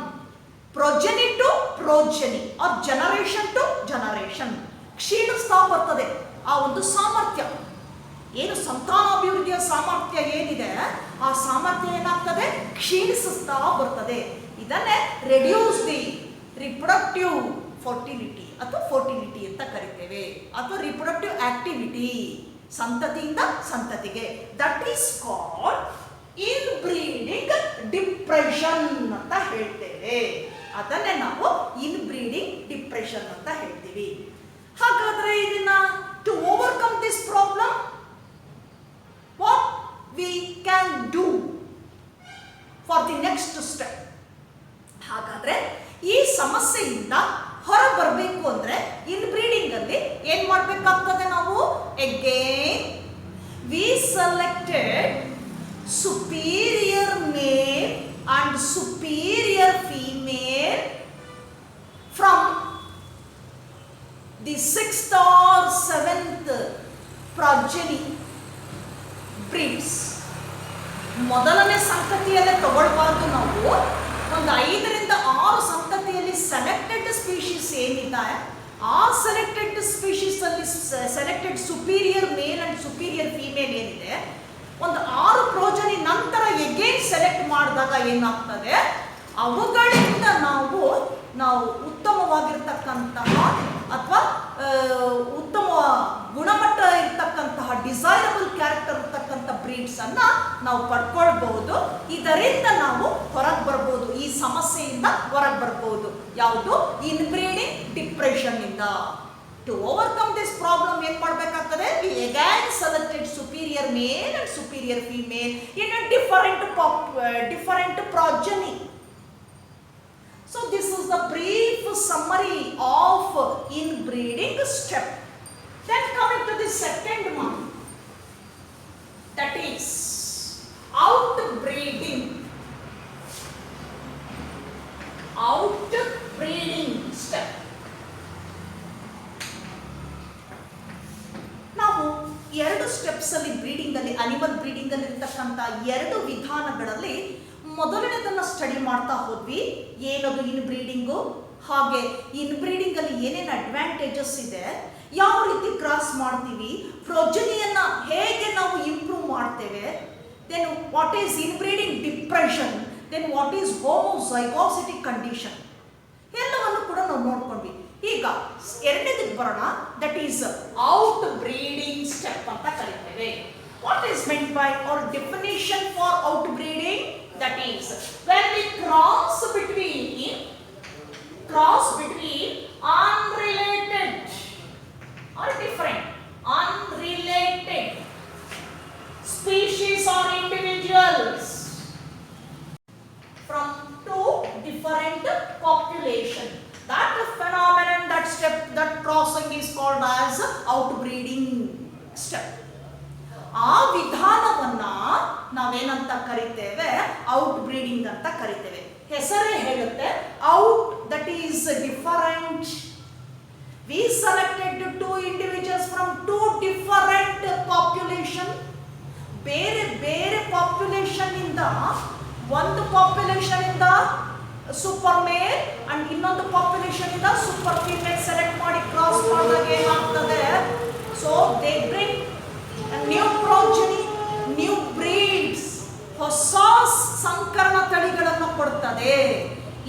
progeny to progeny or generation to generation ಕ್ಷೀಣಿಸ್ತಾ ಬರ್ತದೆ. ಆ ಒಂದು ಸಾಮರ್ಥ್ಯ ಏನು, ಸಂತಾನಾಭಿವೃದ್ಧಿಯ ಸಾಮರ್ಥ್ಯ ಏನಿದೆ, ಆ ಸಾಮರ್ಥ್ಯ ಏನಾಗ್ತದೆ, ಕ್ಷೀಣಿಸ್ತಾ ಬರ್ತದೆ. ಇದನ್ನೇ ರೆಡ್ಯೂಸ್ ದಿ ರಿಪ್ರೊಡಕ್ಟಿವ್ ಫರ್ಟಿಲಿಟಿ ಅಥವಾ ಫರ್ಟಿಲಿಟಿ ಅಂತ ಕರಿತೇವೆ, ಅಥವಾ ರಿಪ್ರೊಡಕ್ಟಿವ್ ಆಕ್ಟಿವಿಟಿ, ಸಂತತಿಯಿಂದ ಸಂತತಿಗೆ. That is called inbreeding depression ಅಂತ ಹೇಳ್ತೇವೆ. ಅದನ್ನೇ ನಾವು ಇನ್ಬ್ರೀಡಿಂಗ್ ಡಿಪ್ರೆಷನ್ ಅಂತ ಹೇಳ್ತೀವಿ. ಹಾಗಾದ್ರೆ ಇದನ್ನ to overcome this problem what we can do for the next step. ಹಾಗಾದ್ರೆ ಈ ಸಮಸ್ಯೆಯಿಂದ ಹೊರ ಬರಬೇಕು ಅಂದ್ರೆ ಇನ್ಬ್ರೀಡಿಂಗ್ ಅಲ್ಲಿ ಏನ್ ಮಾಡ್ಬೇಕಾಗ್ತದೆ ನಾವು? Again we selected superior male and superior female from the 6th or 7th progeny breeds. ಮೊದಲನೇ ಸಂತತಿಯಲ್ಲೇ ತಗೊಳ್ಬಾರ್ದು ನಾವು. ಒಂದು 5ರಿಂದ 6 ಸಂತತಿಯಲ್ಲಿ ಸೆಲೆಕ್ಟೆಡ್ ಸ್ಪೀಶೀಸ್ ಏನಿದೆ ಆ ಸೆಲೆಕ್ಟೆಡ್ ಸ್ಪೀಶೀಸ್ ಅಲ್ಲಿ selected superior male and superior female ಏನಿದೆ ಒಂದು 6 ಪ್ರೋಜನಿ ನಂತರ ಎಗೇನ್ ಸೆಲೆಕ್ಟ್ ಮಾಡಿದಾಗ ಏನಾಗ್ತದೆ, ಅವುಗಳಿಂದ ನಾವು ಉತ್ತಮವಾಗಿರ್ತಕ್ಕಂತಹ ಅಥವಾ ಉತ್ತಮ ಗುಣಮಟ್ಟ ಇರ್ತಕ್ಕಂತಹ ಡಿಸೈರಬಲ್ ಕ್ಯಾರೆಕ್ಟರ್ ಇರ್ತಕ್ಕಂಥ ಬ್ರೀಡ್ಸ್ ಅನ್ನ ನಾವು ಪಡ್ಕೊಳ್ಬಹುದು. ಇದರಿಂದ ನಾವು ಹೊರಗೆ ಬರ್ಬೋದು, ಈ ಸಮಸ್ಯೆಯಿಂದ ಹೊರಗೆ ಬರ್ಬೋದು. ಯಾವುದು? ಇನ್ಬ್ರೀಡಿಂಗ್ ಡಿಪ್ರೆಷನ್ ಇಂದ. To overcome this problem ಏನು ಮಾಡಬೇಕಾಗ್ತದೆ? We again selected superior male and superior female in a different progeny. So this is the brief summary of inbreeding step. Then coming to the second one, that is outbreeding. Outbreeding step. ನಾವು 2 steps ಅಲ್ಲಿ breeding ಅಲ್ಲಿ, animal breeding ಅಲ್ಲಿ ಇರ್ತಕ್ಕಂಥ 2 ವಿಧಾನಗಳಲ್ಲಿ ಮೊದಲನೇದನ್ನ study ಮಾಡ್ತಾ ಹೋದ್ವಿ. ಏನದು ಇನ್ಬ್ರೀಡಿಂಗು, ಹಾಗೆ ಇನ್ಬ್ರೀಡಿಂಗ್ ಅಲ್ಲಿ ಏನೇನು ಅಡ್ವಾಂಟೇಜಸ್ ಇದೆ, ಯಾವ ರೀತಿ ಕ್ರಾಸ್ ಮಾಡ್ತೀವಿ, ಪ್ರೊಜನಿಯನ್ನ ಹೇಗೆ ನಾವು ಇಂಪ್ರೂವ್ ಮಾಡ್ತೇವೆ, then what is inbreeding depression, then what is homozygosity condition, ಎಲ್ಲವನ್ನು ಕೂಡ ನಾವು ನೋಡ್ಕೊಂಡ್ವಿ. ಈಗ ಎರಡನೇದಕ್ಕೆ ಬರೋಣ. That is outbreeding step ಅಂತ ಕರೀತೇವೆ. What is meant by or definition for outbreeding? That is when we cross between unrelated or different unrelated species or individuals from 2 different population. That phenomenon, that step, that crossing is called as outbreeding step. ಆ ವಿಧಾನವನ್ನ ನಾವೇನಂತ ಕರಿತೇವೆ? ಔಟ್ಬ್ರೀಡಿಂಗ್ ಅಂತ ಕರಿತೇವೆ. ಹೆಸರೇ ಹೇಳುತ್ತೆ, out that is different. We selected 2 individuals from 2 different population. ಬೇರೆ ಬೇರೆ ಪಾಪ್ಯುಲೇಷನ್ ಇಂದ, ಒಂದು ಪಾಪ್ಯುಲೇಷನ್ ಇಂದ ಸೂಪರ್ ಮೇಲ್ ಅಂಡ್ ಇನ್ನೊಂದು ಪಾಪ್ಯುಲೇಷನ್ ಇಂದ ಸೂಪರ್ ಫೀಮೇಲ್ ಸೆಲೆಕ್ಟ್ ಮಾಡಿ ಕ್ರಾಸ್ ಮಾಡಿದಾಗ ಏನಾಗ್ತದೆ? So they bring new progeny, new breeds, ಹೊಸ ಸಂಕರಣ ತಳಿಗಳನ್ನು ಕೊಡ್ತದೆ.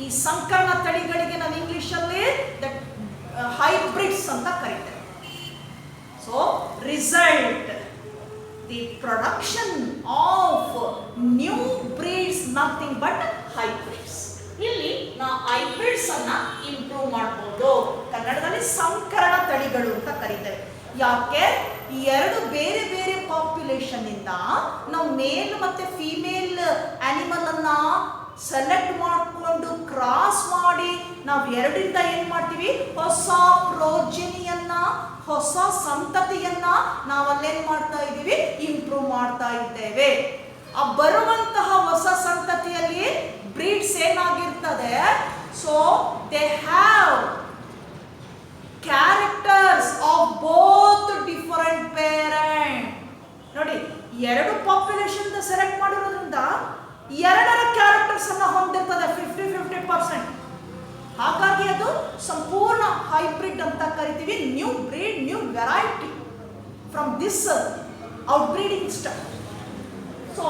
ಈ ಸಂಕರಣ ತಳಿಗಳಿಗೆ ನಾವು ಇಂಗ್ಲಿಷಲ್ಲಿ ಹೈಬ್ರಿಡ್ಸ್ ಅಂತ ಕರೀತೇವೆ. So result the production of new breeds, nothing but hybrids. ಇಲ್ಲಿ ನಾವು ಹೈಬ್ರಿಡ್ಸ್ ಅನ್ನ ಇಂಪ್ರೂವ್ ಮಾಡಬಹುದು. ಕನ್ನಡದಲ್ಲಿ ಸಂಕರಣ ತಳಿಗಳು ಅಂತ ಕರೀತೇವೆ. ಯಾಕೆ? ಈ 2 ಬೇರೆ ಬೇರೆ ಪಾಪ್ಯುಲೇಷನ್ ಇಂದ ನಾವು ಮೇಲ್ ಮತ್ತೆ ಫಿಮೇಲ್ ಆನಿಮಲ್ ಅನ್ನ ಸೆಲೆಕ್ಟ್ ಮಾಡಿಕೊಂಡು ಕ್ರಾಸ್ ಮಾಡಿ ನಾವು 2ರಿಂದ ಏನ್ ಮಾಡ್ತೀವಿ? ಹೊಸ ಪ್ರೋಜನಿಯನ್ನ, ಹೊಸ ಸಂತತಿಯನ್ನ ನಾವಲ್ಲೇನ್ ಮಾಡ್ತಾ ಇದ್ದೀವಿ? ಇಂಪ್ರೂವ್ ಮಾಡ್ತಾ ಇದ್ದೇವೆ. ಆ ಬರುವಂತಹ ಹೊಸ ಸಂತತಿಯಲ್ಲಿ ಬ್ರೀಡ್ಸ್ ಏನಾಗಿರ್ತದೆ? So they have characters of both different parent. ನೋಡಿ, 2 ಪಾಪ್ಯುಲೇಷನ್ ಸೆಲೆಕ್ಟ್ ಮಾಡಿರೋದ್ರಿಂದ 2ರ ಕ್ಯಾರೆಕ್ಟರ್ಸ್ ಅನ್ನ ಹೊಂದಿರ್ತದೆ 50-50%. ಹಾಗಾಗಿ ಅದು ಸಂಪೂರ್ಣ ಹೈಬ್ರಿಡ್ ಅಂತ ಕರಿತೀವಿ. New breed, new variety from this outbreeding step. So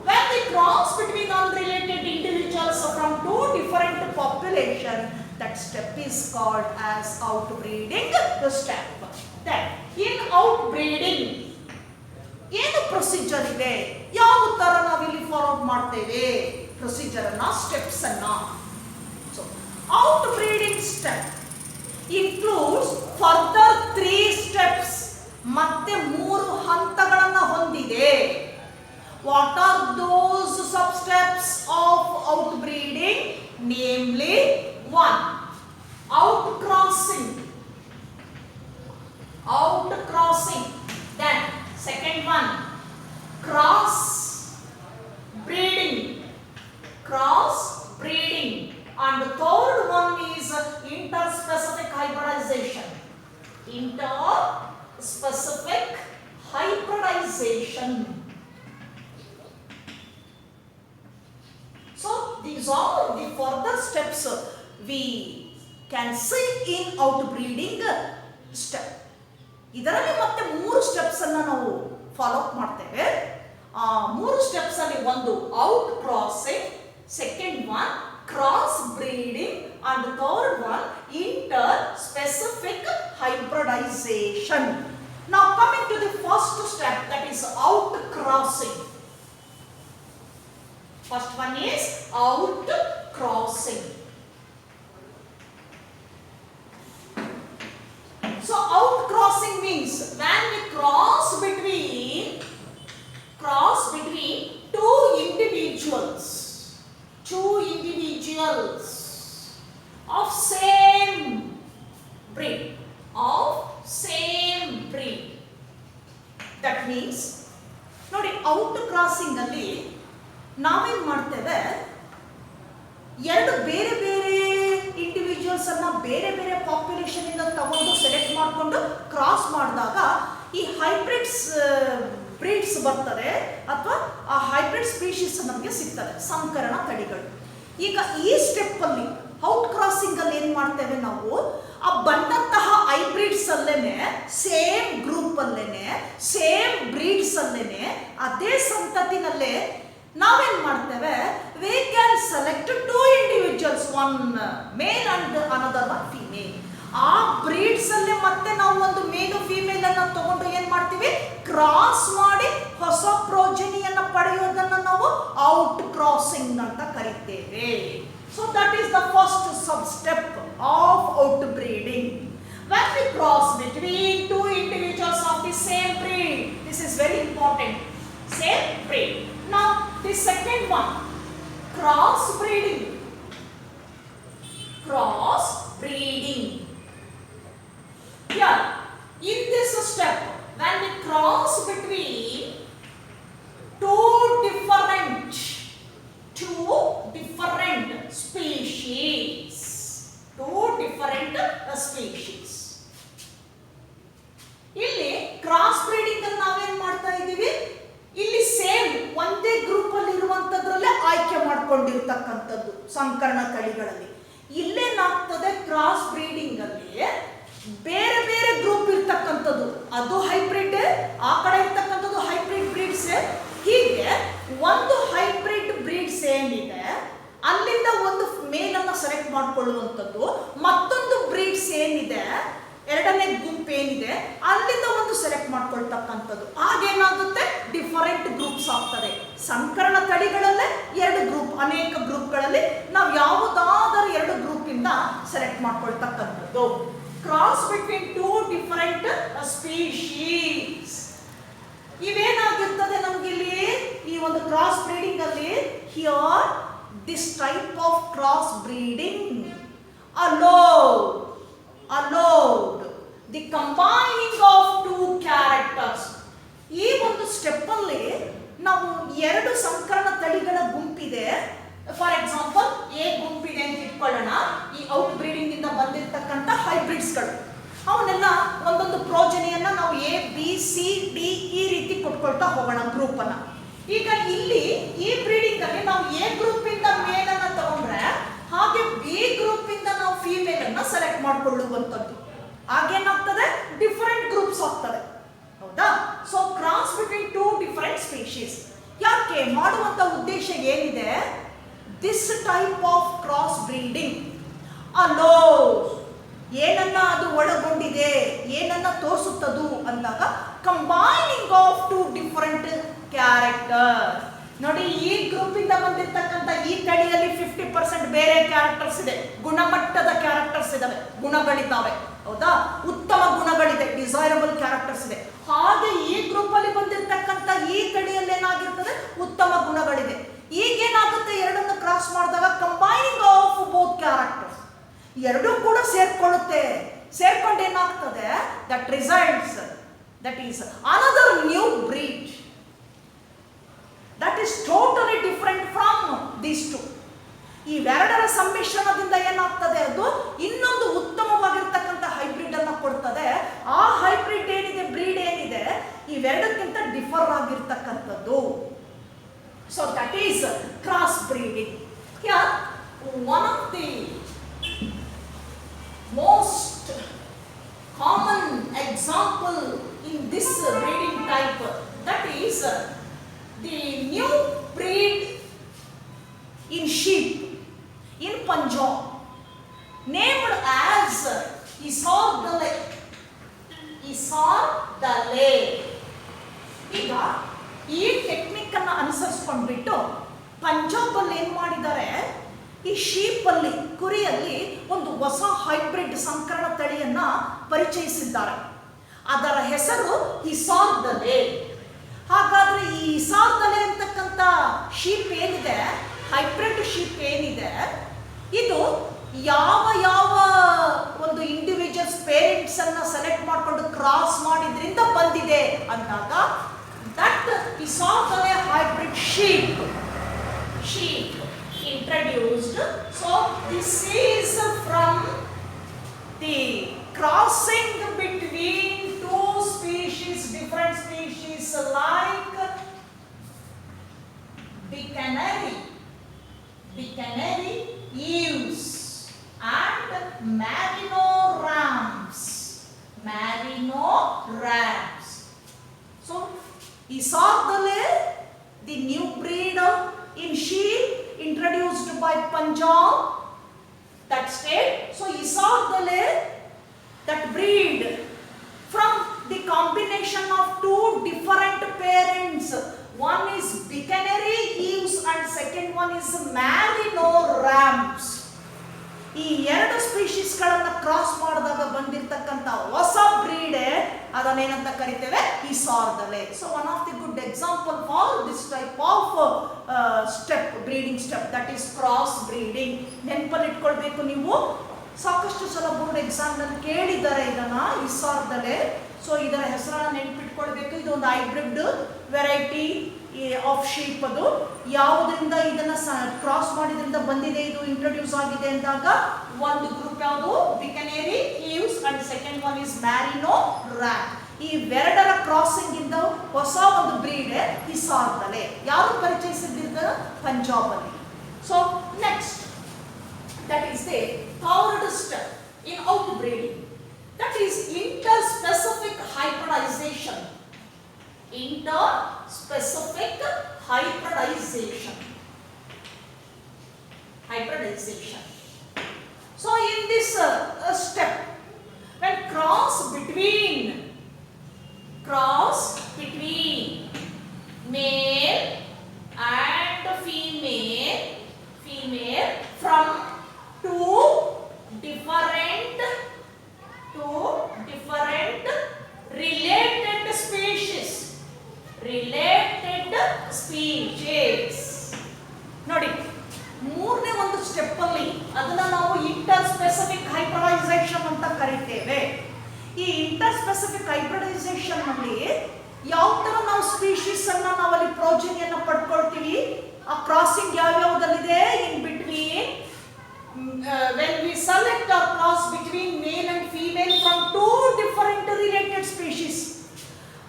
when they cross between unrelated individuals from 2 different population, that step is called as outbreeding step. Then in outbreeding ಏನು procedure ಇದೆ? ಯಾವ ತರ ನಾವಿಲ್ಲಿ ಫಾಲೋ ಮಾಡ್ತೇವೆ procedure ಅನ್ನ, steps ಅನ್ನ? So outbreeding step includes further 3 steps. ಮತ್ತೆ 3 ಹಂತಗಳನ್ನು ಹೊಂದಿದೆ. What are those sub-steps of outbreeding? Namely, 1. Outcrossing. Then, second one, cross breeding. And the third one is interspecific hybridization. So these are the further steps we can see in outbreeding step. ಇದರಲ್ಲಿ ಮತ್ತೆ 3 steps ಅನ್ನು ನಾವು follow up ಮಾಡ್ತೇವೆ. 3 steps ಅಲ್ಲಿ ಒಂದು outcrossing, second one cross breeding and third one interspecific hybridization. Now coming to the first step, that is out crossing. First one is out crossing. So out crossing means when we cross between two individuals of same breed. That means ನೋಡಿ out crossing ಅಲ್ಲಿ ನಾವೇನ್ ಮಾಡ್ತೇವೆ, ಎರಡು ಬೇರೆ ಬೇರೆ individuals ಅನ್ನ ಬೇರೆ ಬೇರೆ ಪಾಪ್ಯುಲೇಷನ್ ಇಂದ ತಗೊಂಡು ಸೆಲೆಕ್ಟ್ ಮಾಡಿಕೊಂಡು ಕ್ರಾಸ್ ಮಾಡಿದಾಗ ಈ ಹೈಬ್ರಿಡ್ಸ್ ಬ್ರೀಡ್ಸ್ ಬರ್ತದೆ ಅಥವಾ ಆ ಹೈಬ್ರಿಡ್ ಸ್ಪೀಶೀಸ್ ನಮಗೆ ಸಿಗ್ತದೆ, ಸಂಕರಣ ತಳಿಗಳು. ಈಗ ಈ ಸ್ಟೆಪ್ ಅಲ್ಲಿ ಔಟ್ ಕ್ರಾಸಿಂಗ್ ಅಲ್ಲಿ ಏನ್ ಮಾಡ್ತೇವೆ ನಾವು, ಆ ಬಂದಂತಹ ಹೈಬ್ರಿಡ್ಸ್ ಅಲ್ಲೇನೆ ಸೇಮ್ ಗ್ರೂಪ್ ಅಲ್ಲೇನೆ ಸೇಮ್ ಬ್ರೀಡ್ಸ್ ಅಲ್ಲೇನೆ ಅದೇ ಸಂತತಿನಲ್ಲೇ ನಾವೇನ್ ಮಾಡ್ತೇವೆ, we can select 2 individuals, one male and another one female. ಆ ಬ್ರೀಡ್ಸ್ ಅಲ್ಲಿ ಮತ್ತೆ ನಾವು ಒಂದು ಮೇಲ್ ಫಿಮೇಲ್ ಅನ್ನ ತಗೊಂಡು ಏನ್ ಮಾಡ್ತೀವಿ, ಕ್ರಾಸ್ ಮಾಡಿ ಹೊಸ ಪ್ರೋಜನಿಯನ್ನ ಪಡೆಯೋದನ್ನ ನಾವು ಔಟ್ ಕ್ರಾಸಿಂಗ್ ಅಂತ ಕರೀತೇವೆ. So that is the first sub step of outbreeding. When we cross between 2 individuals of the same breed, this is very important, same breed. Now the second one, cross breeding. Here in this step, when we cross between two different species, ಇಲ್ಲಿ cross breeding ಅಲ್ಲಿ ನಾವೇನ್ ಮಾಡ್ತಾ ಇದ್ದೀವಿ, ಇಲ್ಲಿ same ಒಂದೇ group ಅಲ್ಲಿ ಇರುವಂತದ್ರಲ್ಲೇ ಆಯ್ಕೆ ಮಾಡ್ಕೊಂಡಿರ್ತಕ್ಕಂಥದ್ದು ಸಂಕರಣ ತಳಿಗಳಲ್ಲಿ. ಇಲ್ಲೇನಾಗ್ತದೆ, ಕ್ರಾಸ್ ಬ್ರೀಡಿಂಗ್ ಅಲ್ಲಿ ಬೇರೆ ಬೇರೆ ಗ್ರೂಪ್ ಇರ್ತಕ್ಕಂಥದ್ದು, ಅದು ಹೈಬ್ರಿಡ್, ಆ ಕಡೆ ಇರ್ತಕ್ಕಂಥದ್ದು ಹೈಬ್ರಿಡ್ ಬ್ರೀಡ್ಸ್. ಹೀಗೆ ಒಂದು ಹೈಬ್ರಿಡ್ ಬ್ರೀಡ್ಸ್ ಏನಿದೆ ಅಲ್ಲಿಂದ ಒಂದು ಮೇಲ್ ಅನ್ನ ಸೆಲೆಕ್ಟ್ ಮಾಡ್ಕೊಳ್ಳುವಂಥದ್ದು, ಮತ್ತೊಂದು ಬ್ರೀಡ್ಸ್ ಏನಿದೆ ಎರಡನೇ ಗುಂಪು ಏನಿದೆ ಅಲ್ಲಿಂದ ಒಂದು ಸೆಲೆಕ್ಟ್ ಮಾಡ್ಕೊಳ್ತಕ್ಕಂಥದ್ದು. ಹಾಗೇನಾಗುತ್ತೆ, ಡಿಫರೆಂಟ್ ಗ್ರೂಪ್ಸ್ ಆಗ್ತದೆ. ಸಂಕರಣ ತಳಿಗಳಲ್ಲೇ 2 ಗ್ರೂಪ್, ಅನೇಕ ಗ್ರೂಪ್ಗಳಲ್ಲಿ ನಾವು ಯಾವುದಾದರೂ 2 ಗ್ರೂಪ್ ಇಂದ ಸೆಲೆಕ್ಟ್ ಮಾಡ್ಕೊಳ್ತಕ್ಕಂಥದ್ದು. Cross between 2 different species. ಇವೇನಾಗಿರ್ತದೆ ನಮ್ಗೆ ಇಲ್ಲಿ ಈ ಒಂದು ಕ್ರಾಸ್ ಬ್ರೀಡಿಂಗ್ ಅಲ್ಲಿ, here this type of cross breeding allowed the combining of 2 characters. ಈ ಒಂದು ಸ್ಟೆಪ್ ಅಲ್ಲಿ ನಾವು 2 ಸಂಕರಣ ತಳಿಗಳ ಗುಂಪಿದೆ, ಫಾರ್ ಎಕ್ಸಾಂಪಲ್ ಎ ಗುಂಪಿದೆ ಅಂತ ಇಟ್ಕೊಳ್ಳೋಣ. ಈ ಔಟ್ ಬ್ರೀಡಿಂಗ್ ಇಂದ ಬಂದಿರತಕ್ಕಂಥ ಹೈಬ್ರಿಡ್ಸ್ಗಳು, ಅವನ್ನೆಲ್ಲ ಒಂದೊಂದು ಪ್ರೋಜನಿಯನ್ನ ನಾವು ಎ ಬಿ ಸಿ ಡಿ ಈ ರೀತಿ ಕೊಟ್ಕೊಳ್ತಾ ಹೋಗೋಣ ಗ್ರೂಪ್ ಅನ್ನ. ಈಗ ಇಲ್ಲಿ ಈ ಬ್ರೀಡಿಂಗ್ ಅಲ್ಲಿ ನಾವು ಎ ಗ್ರೂಪ್ ಇಂದ ಮೇಲ್ ಅನ್ನ ತಗೊಂಡ್ರೆ, ಹಾಗೆ ಬಿ ಗ್ರೂಪ್ ಇಂದ ನಾವು ಫಿಮೇಲ್ ಅನ್ನ ಸೆಲೆಕ್ಟ್ ಮಾಡಿಕೊಳ್ಳುವಂಥದ್ದು. ಹಾಗೇನಾಗ್ತದೆ, ಡಿಫರೆಂಟ್ ಗ್ರೂಪ್ಸ್ ಆಗ್ತದೆ, ಹೌದಾ? So cross between 2 different species. ಯಾಕೆ ಮಾಡುವಂತ ಉದ್ದೇಶ ಏನಿದೆ, this type of cross breeding allows, ಏನನ್ನ ಅದು ಒಳಗೊಂಡಿದೆ, ಏನನ್ನ ತೋರಿಸುತ್ತದು ಅಂದಾಗ, ಕಂಬೈನಿಂಗ್ ಆಫ್ 2 ಡಿಫರೆಂಟ್ ಕ್ಯಾರೆಕ್ಟರ್. ನೋಡಿ, ಈ ಗ್ರೂಪ್ ಇಂದ ಬಂದಿರತಕ್ಕಂತ ಈ ತಳಿಯಲ್ಲಿ 50% ಬೇರೆ ಕ್ಯಾರೆಕ್ಟರ್ಸ್ ಇದೆ, ಗುಣಮಟ್ಟದ ಕ್ಯಾರೆಕ್ಟರ್ಸ್ ಇದಾವೆ, ಗುಣಗಳಿದ್ದಾವೆ. ಹೌದಾ? ಉತ್ತಮ ಗುಣಗಳಿದೆ, ಡಿಸೈರಬಲ್ ಕ್ಯಾರೆಕ್ಟರ್ಸ್ ಇದೆ. ಹಾಗೆ ಈ ಗ್ರೂಪ್ ಅಲ್ಲಿ ಬಂದಿರತಕ್ಕಂತ ಈ ತಳಿಯಲ್ಲಿ ಏನಾಗಿರ್ತದೆ, ಉತ್ತಮ ಗುಣಗಳಿದೆ. ಈಗೇನಾಗುತ್ತೆ, ಎರಡನ್ನು ಕ್ರಾಸ್ ಮಾಡಿದಾಗ ಕಂಬೈನಿಂಗ್ ಆಫ್ ಬೋತ್ ಕ್ಯಾರೆಕ್ಟರ್ಸ್, ಎರಡೂ ಕೂಡ ಸೇರ್ಕೊಳ್ಳುತ್ತೆ. ಸೇರ್ಕೊಂಡು ಏನಾಗ್ತದೆ, that results that is another new breed that is totally different from these two. ಇವೆರಡರ ಸಮ್ಮಿಶ್ರಣದಿಂದ ಏನಾಗ್ತದೆ, ಅದು ಇನ್ನೊಂದು ಉತ್ತಮವಾಗಿರ್ತಕ್ಕಂಥ ಹೈಬ್ರಿಡ್ ಅನ್ನು ಕೊಡ್ತದೆ. ಆ ಹೈಬ್ರಿಡ್ ಏನಿದೆ, ಬ್ರೀಡ್ ಏನಿದೆ, ಇವೆರಡಕ್ಕಿಂತ ಡಿಫರ್ ಆಗಿರ್ತಕ್ಕಂಥದ್ದು. So that is cross breeding. Here one of the most common example in this breeding type, that is the new breed in sheep in Punjab named as Hisar Dale. Hisar Dale. ಈಗ ಈ technique ಅನ್ನು ಅನುಸರಿಸಿಕೊಂಡ್ಬಿಟ್ಟು ಪಂಜಾಬ್ ಅಲ್ಲಿ ಏನ್ ಮಾಡಿದ್ದಾರೆ, ಈ sheep ಅಲ್ಲಿ, ಕುರಿಯಲ್ಲಿ ಒಂದು ಹೊಸ ಹೈಬ್ರಿಡ್ ಸಂಕರಣ ತಳಿಯನ್ನ ಪರಿಚಯಿಸಿದ್ದಾರೆ. ಅದರ ಹೆಸರು ಹಿಸಾರ್ ದಲೆ. ಹಾಗಾದ್ರೆ ಈ ಹಿಸಾರ್ ದಲೆ ಅಂತಕ್ಕಂಥ ಶೀಪ್ ಏನಿದೆ, ಹೈಬ್ರಿಡ್ ಶೀಪ್ ಏನಿದೆ, ಇದು ಯಾವ ಯಾವ ಒಂದು ಇಂಡಿವಿಜುವಲ್ಸ್ ಪೇರೆಂಟ್ಸ್ ಅನ್ನ ಸೆಲೆಕ್ಟ್ ಮಾಡಿಕೊಂಡು ಕ್ರಾಸ್ ಮಾಡಿದ್ರಿಂದ ಬಂದಿದೆ ಅಂದಾಗ, that Hisardale hybrid sheep introduced. So this is from the crossing between two species, different species like Bicanary ewes and Merino rams. So Hisar Dale, the new breed in sheep introduced by Punjab, that state. So Hisar Dale, that breed from the combination of two different parents, one is Bicanary ewes and second one is Merino rams. ಈ ಎರಡು species ಗಳನ್ನ cross ಮಾಡಿದಾಗ ಬಂದಿರತಕ್ಕಂತ ಹೊಸ breed, ಅದನ್ನೇನಂತ ಕರಿತೇವೆ, Hisardale. So one of the good example for this type of step, breeding step, that is cross breeding. ನೆನಪಲ್ಲಿ ಇಟ್ಕೊಳ್ಬೇಕು ನೀವು, ಸಾಕಷ್ಟು ಸಲ ಬೋರ್ಡ್ ಎಕ್ಸಾಮ್ ನಲ್ಲಿ ಕೇಳಿದ್ದಾರೆ ಇದನ್ನ, ಹಿಸಾರ್ ದಲೆ. ಸೊ ಇದರ ಹೆಸರನ್ನ ನೆನಪಿಟ್ಕೊಳ್ಬೇಕು. ಇದು ಒಂದು ಹೈಬ್ರಿಡ್ ವೆರೈಟಿ ಆಫ್ ಶೀಪ್. ಅದು ಯಾವುದರಿಂದ ಇದನ್ನ ಕ್ರಾಸ್ ಮಾಡಿದ್ರಿಂದ ಬಂದಿದೆ, ಇದು ಇಂಟ್ರೊಡ್ಯೂಸ್ ಆಗಿದೆ ಅಂದಾಗ, ಒಂದು ಗ್ರೂಪ್ ಯಾವುದು, Bikaneri ewes and second one is merino ram. ಈ ಎರಡರ ಕ್ರಾಸಿಂಗ್ ಇಂದ ಹೊಸ ಒಂದು ಬ್ರೀಡ್ ಹಿಸಾರ್ ದಲೆ. ಯಾರು ಪರಿಚಯಿಸಿದ್ದ, ಪಂಜಾಬ್ ಅಲ್ಲಿ. So next, that is the third step in outbreeding, that is interspecific hybridization. Interspecific hybridization. So in this step, when cross between male and female from two different related species. ನೋಡಿ, ಮೂರನೇ ಒಂದು step ಅಲ್ಲಿ ಅದನ್ನ ನಾವು inter specific hybridisation ಅಂತ ಕರಿತೇವೆ. ಈ inter specific hybridisation ನಲ್ಲಿ ಯಾವ ತರ ನಾವು ಸ್ಪೀಶೀಸ್ ಅನ್ನ ನಾವಲ್ಲಿ ಪ್ರೋಜನಿಯನ್ನ ಪಡ್ಕೊಳ್ತೀವಿ, ಆ ಕ್ರಾಸಿಂಗ್ ಯಾವ್ಯಾವುದಲ್ಲಿದೆ, in between when we select or cross between male and female from two different related species,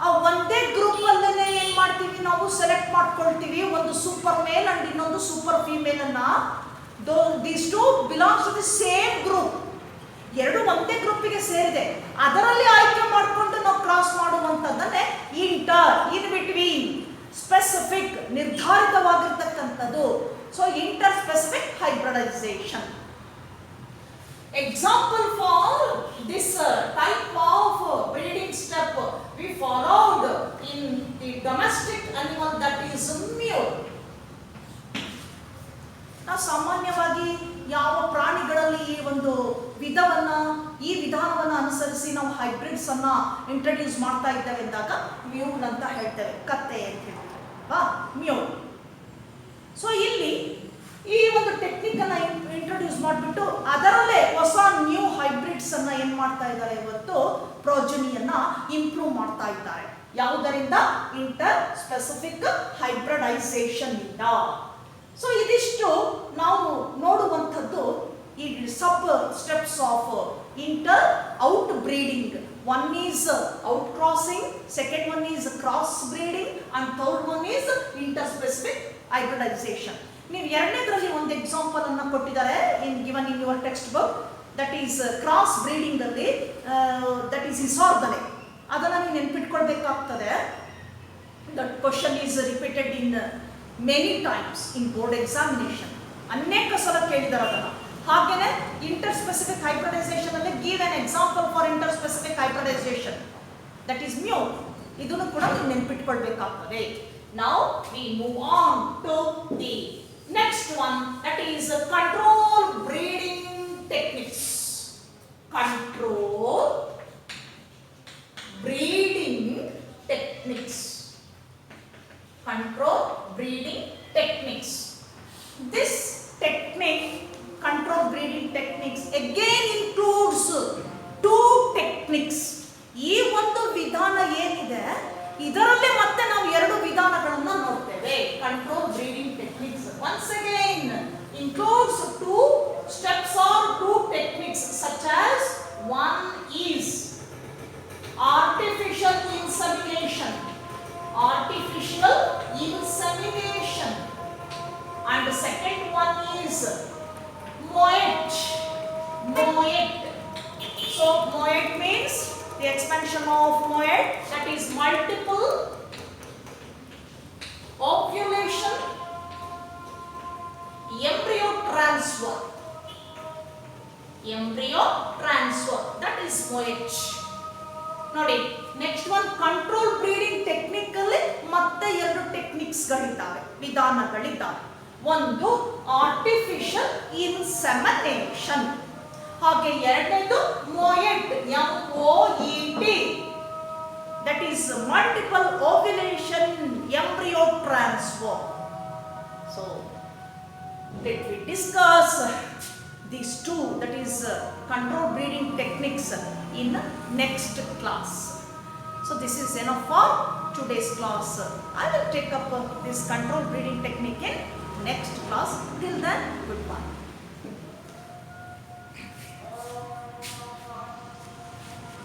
ಆ ಒಂದೇ ಗ್ರೂಪ್ ಅಲ್ಲೇ ಏನ್ ಮಾಡ್ತೀವಿ, ನಾವು ಸೆಲೆಕ್ಟ್ ಮಾಡ್ಕೊಳ್ತೀವಿ ಒಂದು ಸೂಪರ್ ಮೇಲ್ ಅಂಡ್ ಇನ್ನೊಂದು ಸೂಪರ್ ಫೀಮೇಲ್ ಅನ್ನ. These two belongs to the same group, ಎರಡು ಒಂದೇ ಗ್ರೂಪಿಗೆ ಸೇರಿದೆ, ಅದರಲ್ಲಿ ಆಯ್ಕೆ ಮಾಡಿಕೊಂಡು ನಾವು ಕ್ರಾಸ್ ಮಾಡುವಂತದ್ದನ್ನೇ ಇನ್ ಬಿಟ್ವೀನ್ ಸ್ಪೆಸಿಫಿಕ್, ನಿರ್ಧಾರಿತವಾಗಿರ್ತಕ್ಕಂಥದ್ದು. So interspecific hybridization. Example for this type of breeding step we followed in the domestic animal, that is mule. ನಾವು ಹೈಬ್ರಿಡ್ಸ್ ಅನ್ನ ಇಂಟ್ರೊಡ್ಯೂಸ್ ಮಾಡ್ತಾ ಇದ್ದೇವೆ ಅಂದಾಗ ಮ್ಯೂಲ್ ಅಂತ ಹೇಳ್ತೇವೆ, ಕತ್ತೆ ಅಂತ ಹೇಳ್ತೇವೆ ಅಲ್ವಾ, ಮ್ಯೂಲ್. ಸೊ ಇಲ್ಲಿ ಈ ಒಂದು ಟೆಕ್ನಿಕ್ ಅನ್ನ ಇಂಟ್ರೊಡ್ಯೂಸ್ ಮಾಡಿಬಿಟ್ಟು ಅದರಲ್ಲೇ ಹೊಸ ನ್ಯೂ ಹೈಬ್ರಿಡ್ಸ್ ಅನ್ನ ಏನ್ ಮಾಡ್ತಾ ಇದ್ದಾರೆ ಇವತ್ತು, ಪ್ರೊಜನಿಯನ್ನ ಇಂಪ್ರೂವ್ ಮಾಡ್ತಾ ಇದ್ದಾರೆ. ಯಾವುದರಿಂದ? ಇಂಟರ್ ಸ್ಪೆಸಿಫಿಕ್ ಹೈಬ್ರಿಡೈಸೇಷನ್ ಇಂದ. ಸೊ ಇದಿಷ್ಟು ನಾವು ನೋಡುವಂಥದ್ದು ಈ sub steps of inter outbreeding. One is outcrossing, second one is cross breeding and third one is interspecific hybridization. ನೀವು ಎರಡನೇದ್ರಲ್ಲಿ ಒಂದು ಎಕ್ಸಾಂಪಲ್ ಅನ್ನ ಕೊಟ್ಟಿದ್ದಾರೆ given in your textbook, that is cross breeding ಅಲ್ಲಿ that is Hisardale. ಅದನ್ನ ನೀವು ನೆನ್ಪಿಟ್ಕೊಳ್ಬೇಕಾಗ್ತದೆ. That question is repeated in many times in board examination. ಅನೇಕ ಸಲ ಕೇಳಿದ್ದಾರೆ ಅದನ್ನ. ಹಾಗೇನೆ ಇಂಟರ್ ಸ್ಪೆಸಿಫಿಕ್ ಹೈಬ್ರಿಡೈಸೇಷನ್ ಅಲ್ಲಿ give an example for interspecific hybridization, that is mule. ಇದನ್ನು ಕೂಡ ನೀವು ನೆನ್ಪಿಟ್ಕೊಳ್ಬೇಕಾಗ್ತದೆ. Now we move on to the next one, that is control breeding techniques. Control breeding techniques. Control breeding techniques. This technique, control breeding techniques, again includes two techniques. ಈ ಒಂದು ವಿಧಾನ ಏನಿದೆ ಇದರಲ್ಲಿ ಮತ್ತೆ ನಾವು ಎರಡು ವಿಧಾನಗಳನ್ನು ನೋಡ್ತೇವೆ. Control breeding techniques once again includes two steps or two techniques, such as one is artificial insemination, artificial insemination, and the second one is moet. So moet means the expansion of moet, that is multiple ovulation, embryo transfer, that is moet. ನೋಡಿ, next one control breeding technique ಅಲ್ಲಿ ಮತ್ತೆ ಎರಡು techniques ಗಳಿದ್ದಾವೆ, ವಿಧಾನಗಳಿದ್ದಾವೆ. ಒಂದು artificial insemination, ಹಾಗೆ ಎರಡನೇದು ಮೊಯೆಟ್, MOET, that is multiple ovulation embryo transfer. So let we discuss these two, that is control breeding techniques, in next class. So this is enough for today's class. I will take up this control breeding technique in